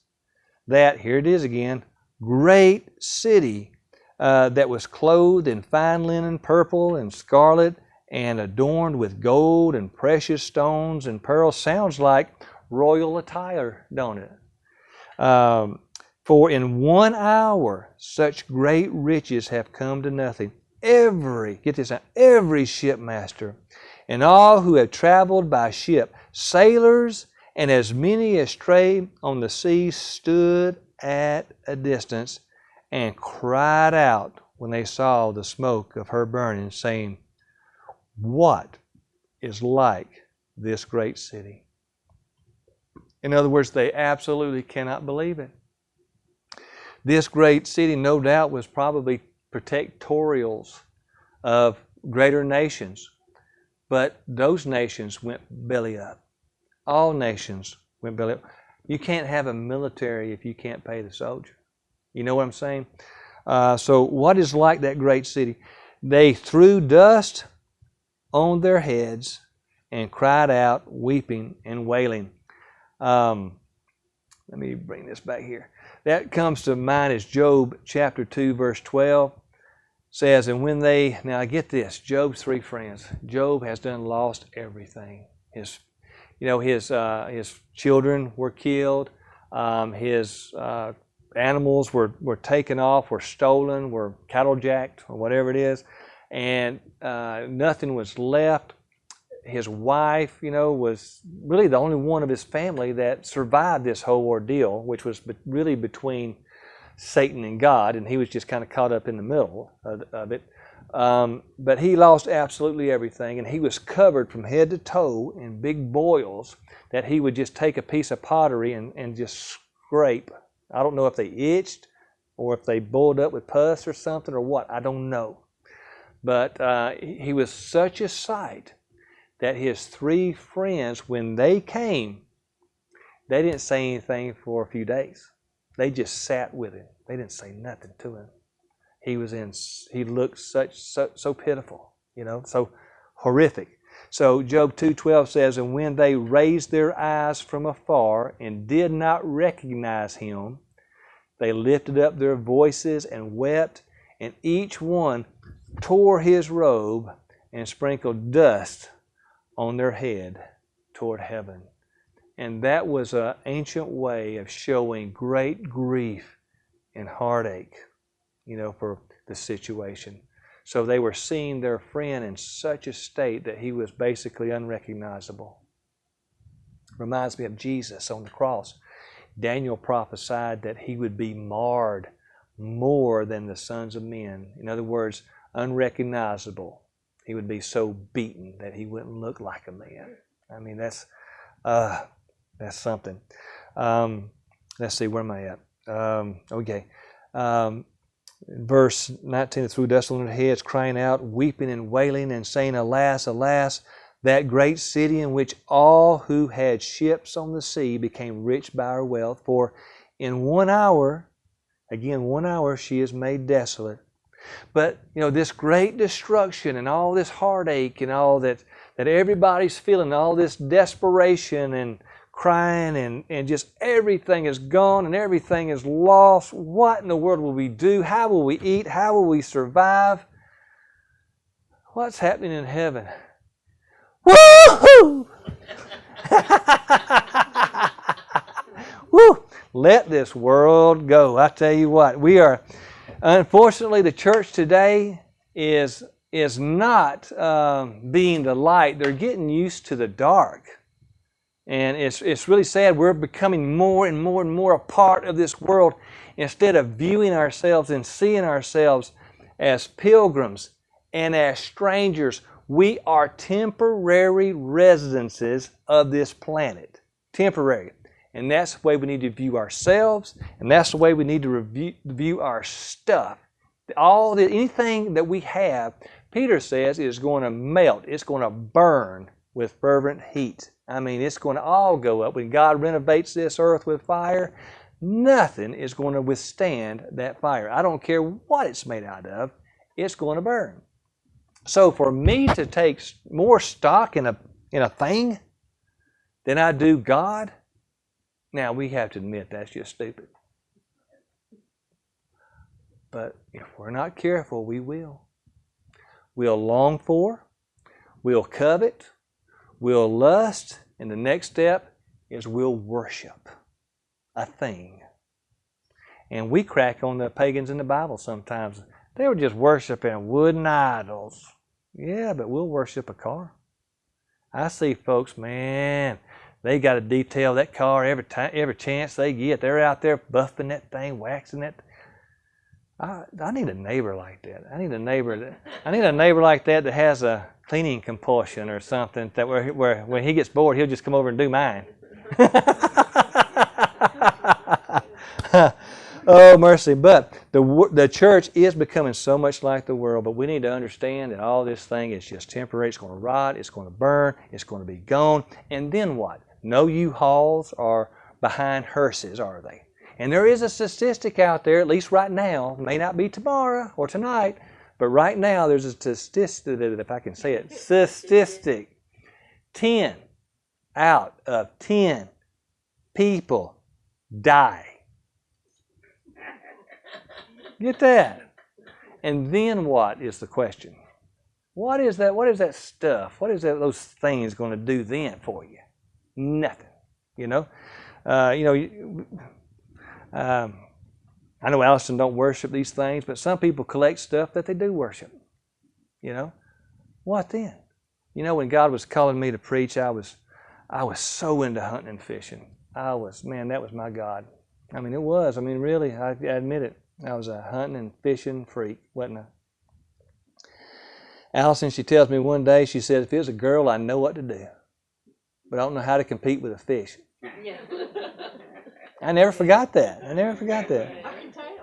that, here it is again, great city that was clothed in fine linen, purple and scarlet, and adorned with gold and precious stones and pearls. Sounds like royal attire, don't it? For in 1 hour such great riches have come to nothing. Every shipmaster and all who have traveled by ship, sailors and as many as trade on the sea, stood at a distance and cried out when they saw the smoke of her burning, saying, what is like this great city? In other words, they absolutely cannot believe it. This great city, no doubt, was probably protectorials of greater nations, but those nations went belly up. All nations went belly up. You can't have a military if you can't pay the soldier. You know what I'm saying? So what is like that great city? They threw dust on their heads and cried out, weeping and wailing. Let me bring this back here. That comes to mind as Job chapter 2, verse 12 says, and when they, now get this, Job's 3 friends. Job has lost everything. His children were killed. His animals were taken off, were stolen, were cattle jacked, or whatever it is, and nothing was left. His wife, was really the only one of his family that survived this whole ordeal, which was really between Satan and God, and he was just kind of caught up in the middle of it. But he lost absolutely everything, and he was covered from head to toe in big boils that he would just take a piece of pottery and just scrape. I don't know if they itched or if they boiled up with pus or something or what. I don't know. But he was such a sight that his 3 friends, when they came, they didn't say anything for a few days. They just sat with him. They didn't say nothing to him. He looked so pitiful, so horrific. So Job 2:12 says, and when they raised their eyes from afar and did not recognize him, they lifted up their voices and wept, and each one tore his robe and sprinkled dust on their head toward heaven. And that was an ancient way of showing great grief and heartache, for the situation. So they were seeing their friend in such a state that he was basically unrecognizable. Reminds me of Jesus on the cross. Daniel prophesied that he would be marred more than the sons of men. In other words, unrecognizable. He would be so beaten that he wouldn't look like a man. I mean, that's something. Let's see, where am I at? Okay. Verse 19, threw dust on their heads, crying out, weeping and wailing, and saying, alas, alas, that great city in which all who had ships on the sea became rich by her wealth. For in 1 hour, again, 1 hour, she is made desolate. But, this great destruction and all this heartache and all that that everybody's feeling all this desperation and crying and just everything is gone and everything is lost. What in the world will we do? How will we eat? How will we survive? What's happening in heaven? Woo-hoo! Woo! Let this world go. I tell you what, we are, unfortunately, the church today is not being the light. They're getting used to the dark. And it's really sad. We're becoming more and more and more a part of this world instead of viewing ourselves and seeing ourselves as pilgrims and as strangers. We are temporary residences of this planet. Temporary. And that's the way we need to view ourselves, and that's the way we need to view our stuff. Anything that we have, Peter says, is going to melt. It's going to burn with fervent heat. I mean, it's going to all go up. When God renovates this earth with fire, nothing is going to withstand that fire. I don't care what it's made out of, it's going to burn. So for me to take more stock in a thing than I do God, now we have to admit that's just stupid. But if we're not careful, we will. We'll long for, we'll covet, we'll lust, and the next step is we'll worship a thing. And we crack on the pagans in the Bible sometimes. They were just worshiping wooden idols. Yeah, but we'll worship a car. I see folks, man, they got to detail that car every chance they get. They're out there buffing that thing, waxing it. I need a neighbor like that. I need a neighbor like that that has a cleaning compulsion or something. That where when he gets bored, he'll just come over and do mine. Oh, mercy. But the church is becoming so much like the world, but we need to understand that all this thing is just temporary. It's going to rot. It's going to burn. It's going to be gone. And then what? No U-Hauls are behind hearses, are they? And there is a statistic out there, at least right now, may not be tomorrow or tonight, but right now there's a statistic, if I can say it, statistic. 10 out of 10 people die. Get that? And then what is the question? What is that? What is that stuff? What is that? Those things going to do then for you? Nothing. I know Allison don't worship these things, but some people collect stuff that they do worship. What then? When God was calling me to preach, I was so into hunting and fishing. That was my God. It was. Really, I admit it. I was a hunting and fishing freak, wasn't I? Allison, she tells me one day, she said, if it was a girl, I know what to do. But I don't know how to compete with a fish. Yeah. I never forgot that.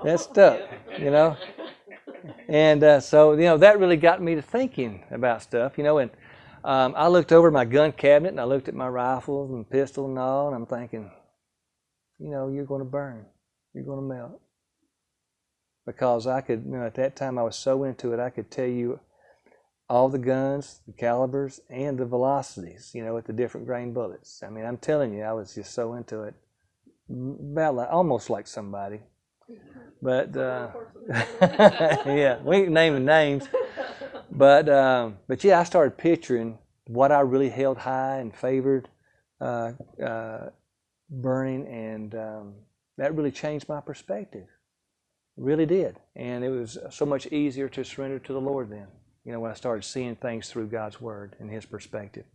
That stuck, And so that really got me to thinking about stuff, and I looked over my gun cabinet and I looked at my rifles and pistols and all, and I'm thinking, you're going to burn. You're going to melt. Because I could, at that time I was so into it, I could tell you all the guns, the calibers, and the velocities, with the different grain bullets. I'm telling you, I was just so into it. Almost like somebody. But, yeah, we ain't naming names. But yeah, I started picturing what I really held high and favored burning, and that really changed my perspective. It really did. And it was so much easier to surrender to the Lord then, when I started seeing things through God's Word and His perspective.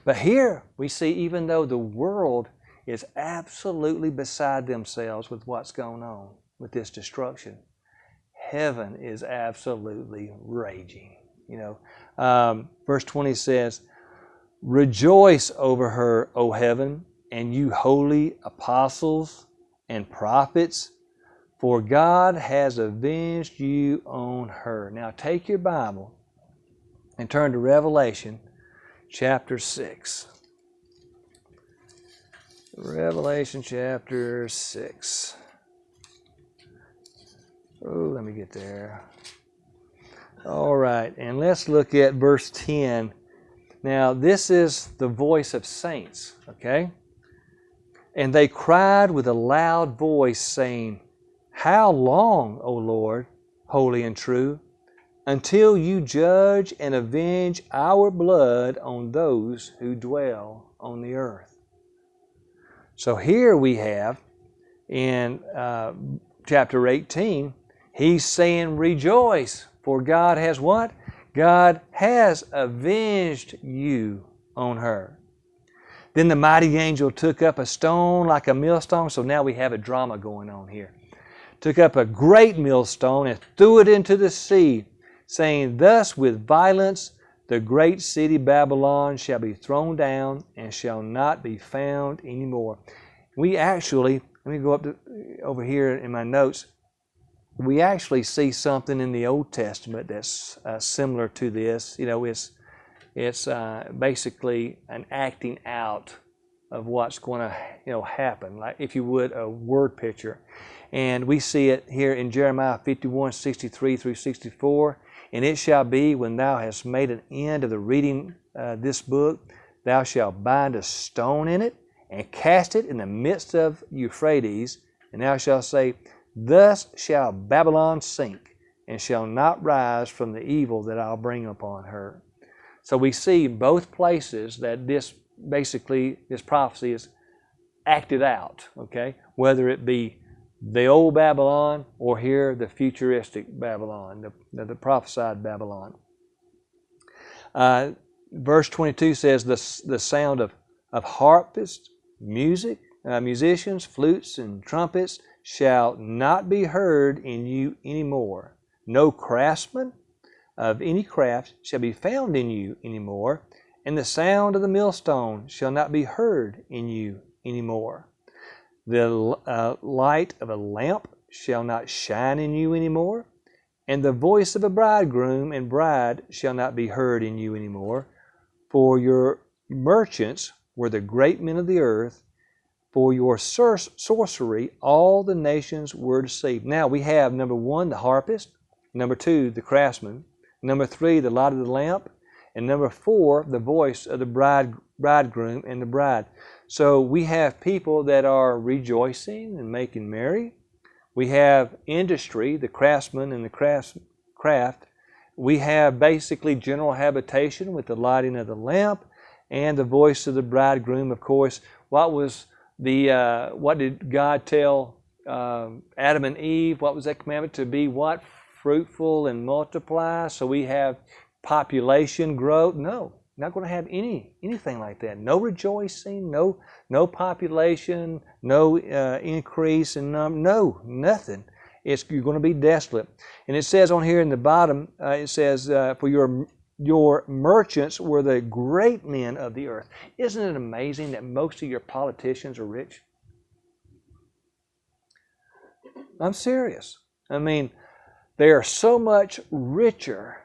But here we see, even though the world is absolutely beside themselves with what's going on with this destruction, heaven is absolutely raging. Verse 20 says, rejoice over her, O heaven, and you holy apostles and prophets, for God has avenged you on her. Now take your Bible and turn to Revelation chapter 6. Revelation chapter 6. Oh, let me get there. All right, and let's look at verse 10. Now, this is the voice of saints, okay? And they cried with a loud voice, saying, How long, O Lord, holy and true, until you judge and avenge our blood on those who dwell on the earth? So here we have in chapter 18, he's saying, Rejoice, for God has what? God has avenged you on her. Then the mighty angel took up a stone like a millstone. So now we have a drama going on here. Took up a great millstone and threw it into the sea, saying, Thus with violence the great city Babylon shall be thrown down and shall not be found anymore. We actually, let me go up over here in my notes. We actually see something in the Old Testament that's similar to this. You know, it's basically an acting out of what's going to happen, like if you would a word picture. And we see it here in Jeremiah 51:63 through 64. And it shall be when thou hast made an end of the reading this book, thou shalt bind a stone in it and cast it in the midst of Euphrates, and thou shalt say, Thus shall Babylon sink, and shall not rise from the evil that I'll bring upon her. So we see both places that this prophecy is acted out, okay? Whether it be the old Babylon or here the futuristic Babylon, the prophesied Babylon. Verse 22 says, the sound of harpists, musicians, flutes, and trumpets shall not be heard in you anymore. No craftsman of any craft shall be found in you anymore, and the sound of the millstone shall not be heard in you anymore. The light of a lamp shall not shine in you anymore, and the voice of a bridegroom and bride shall not be heard in you anymore. For your merchants were the great men of the earth. For your sorcery, all the nations were deceived. Now we have, number 1, the harpist. Number 2, the craftsman. Number 3, the light of the lamp. And number 4, the voice of the bridegroom and the bride. So we have people that are rejoicing and making merry. We have industry, the craftsman and the craft. We have basically general habitation with the lighting of the lamp and the voice of the bridegroom. Of course, what did God tell Adam and Eve? What was that commandment? To be what? Fruitful and multiply. So we have population growth. No, not going to have anything like that. No rejoicing, no population, no increase in number. No, nothing. You're going to be desolate. And it says on here in the bottom, it says, for your merchants were the great men of the earth. Isn't it amazing that most of your politicians are rich? I'm serious. I mean, they are so much richer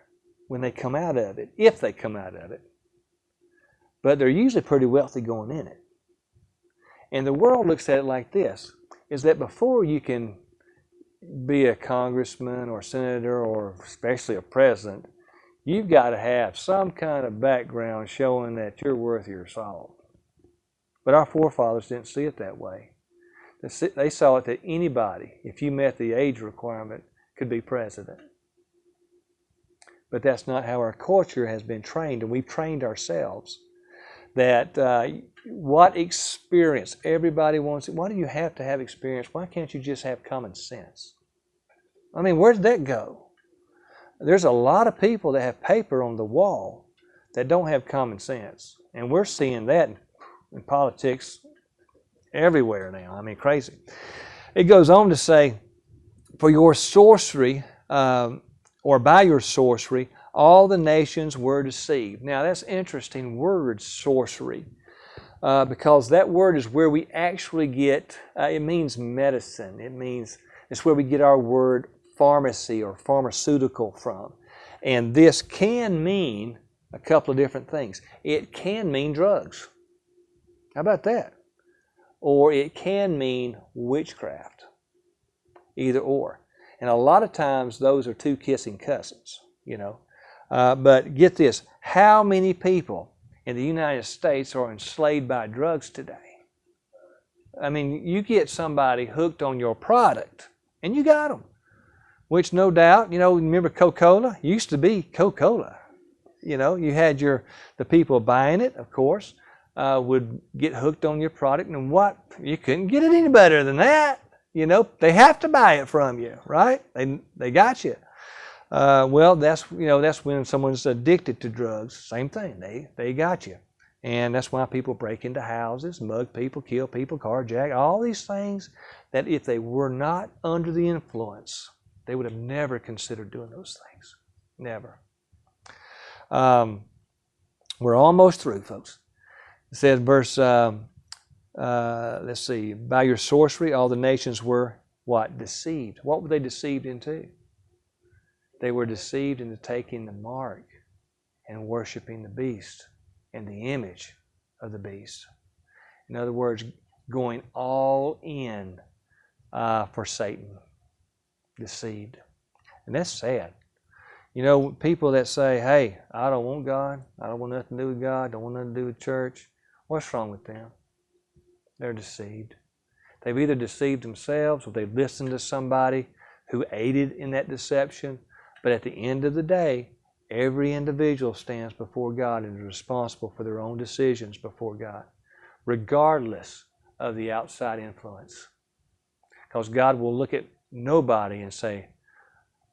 when they come out of it, if they come out of it. But they're usually pretty wealthy going in it. And the world looks at it like this, is that before you can be a congressman or senator or especially a president, you've got to have some kind of background showing that you're worth your salt. But our forefathers didn't see it that way. They saw it that anybody, if you met the age requirement, could be president. But that's not how our culture has been trained, and we've trained ourselves that what experience everybody wants. Why do you have to have experience? Why can't you just have common sense? I mean, where did that go? There's a lot of people that have paper on the wall that don't have common sense. And we're seeing that in politics everywhere now. I mean, crazy. It goes on to say, for your sorcery, or by your sorcery, all the nations were deceived. Now, that's an interesting word, sorcery, because that word is where we actually get, it means medicine. It's where we get our word pharmacy or pharmaceutical from. And this can mean a couple of different things. It can mean drugs. How about that? Or it can mean witchcraft. Either or. And a lot of times those are two kissing cousins, you know. But get this, how many people in the United States are enslaved by drugs today. I mean, you get somebody hooked on your product, and you got them. Which, no doubt, remember Coca-Cola? Used to be Coca-Cola. You had the people buying it, of course, would get hooked on your product, and what? You couldn't get it any better than that. They have to buy it from you, right? They got you. Well, that's when someone's addicted to drugs. Same thing. They got you. And that's why people break into houses, mug people, kill people, carjack, all these things that if they were not under the influence, they would have never considered doing those things. Never. We're almost through, folks. It says, verse, let's see, by your sorcery, all the nations were what? Deceived. What were they deceived into? They were deceived into taking the mark and worshiping the beast and the image of the beast. In other words, going all in for Satan. Deceived. And that's sad. People that say, hey, I don't want God. I don't want nothing to do with God. Don't want nothing to do with church. What's wrong with them? They're deceived. They've either deceived themselves or they've listened to somebody who aided in that deception. But at the end of the day, every individual stands before God and is responsible for their own decisions before God, regardless of the outside influence. Because God will look at nobody and say,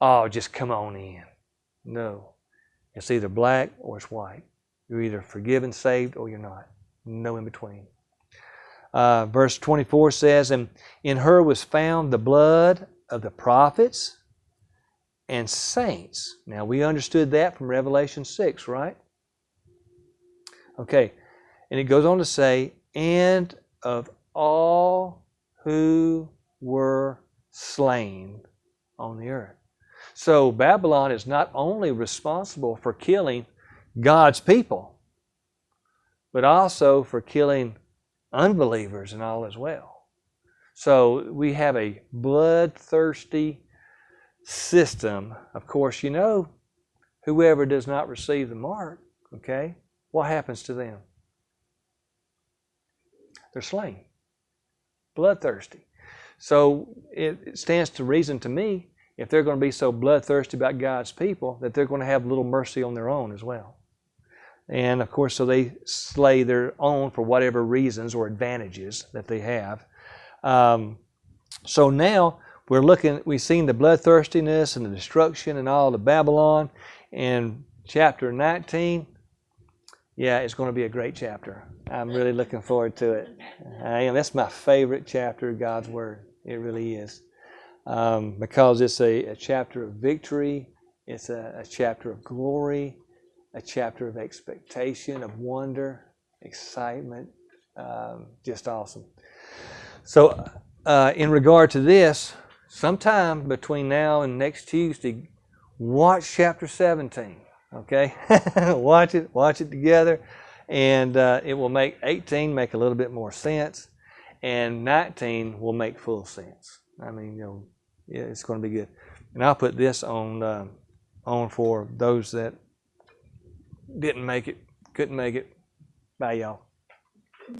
oh, just come on in. No. It's either black or it's white. You're either forgiven, saved, or you're not. No in between. Verse 24 says, and in her was found the blood of the prophets and saints. Now, we understood that from Revelation 6, right? Okay. And it goes on to say, and of all who were slain on the earth. So Babylon is not only responsible for killing God's people, but also for killing unbelievers and all as well. So we have a bloodthirsty system. Of course, whoever does not receive the mark, okay, what happens to them? They're slain. Bloodthirsty. So it stands to reason to me, if they're going to be so bloodthirsty about God's people, that they're going to have little mercy on their own as well. And of course, so they slay their own for whatever reasons or advantages that they have. So now we've seen the bloodthirstiness and the destruction and all of Babylon. And chapter 19, yeah, it's going to be a great chapter. I'm really looking forward to it. That's my favorite chapter of God's Word. It really is. Because it's a chapter of victory. It's a chapter of glory. A chapter of expectation, of wonder, excitement. Just awesome. So in regard to this, sometime between now and next Tuesday, watch chapter 17. Okay? Watch it together. And it will make 18 make a little bit more sense. And 19 will make full sense. I mean, it's going to be good. And I'll put this on for those that couldn't make it. Bye, y'all.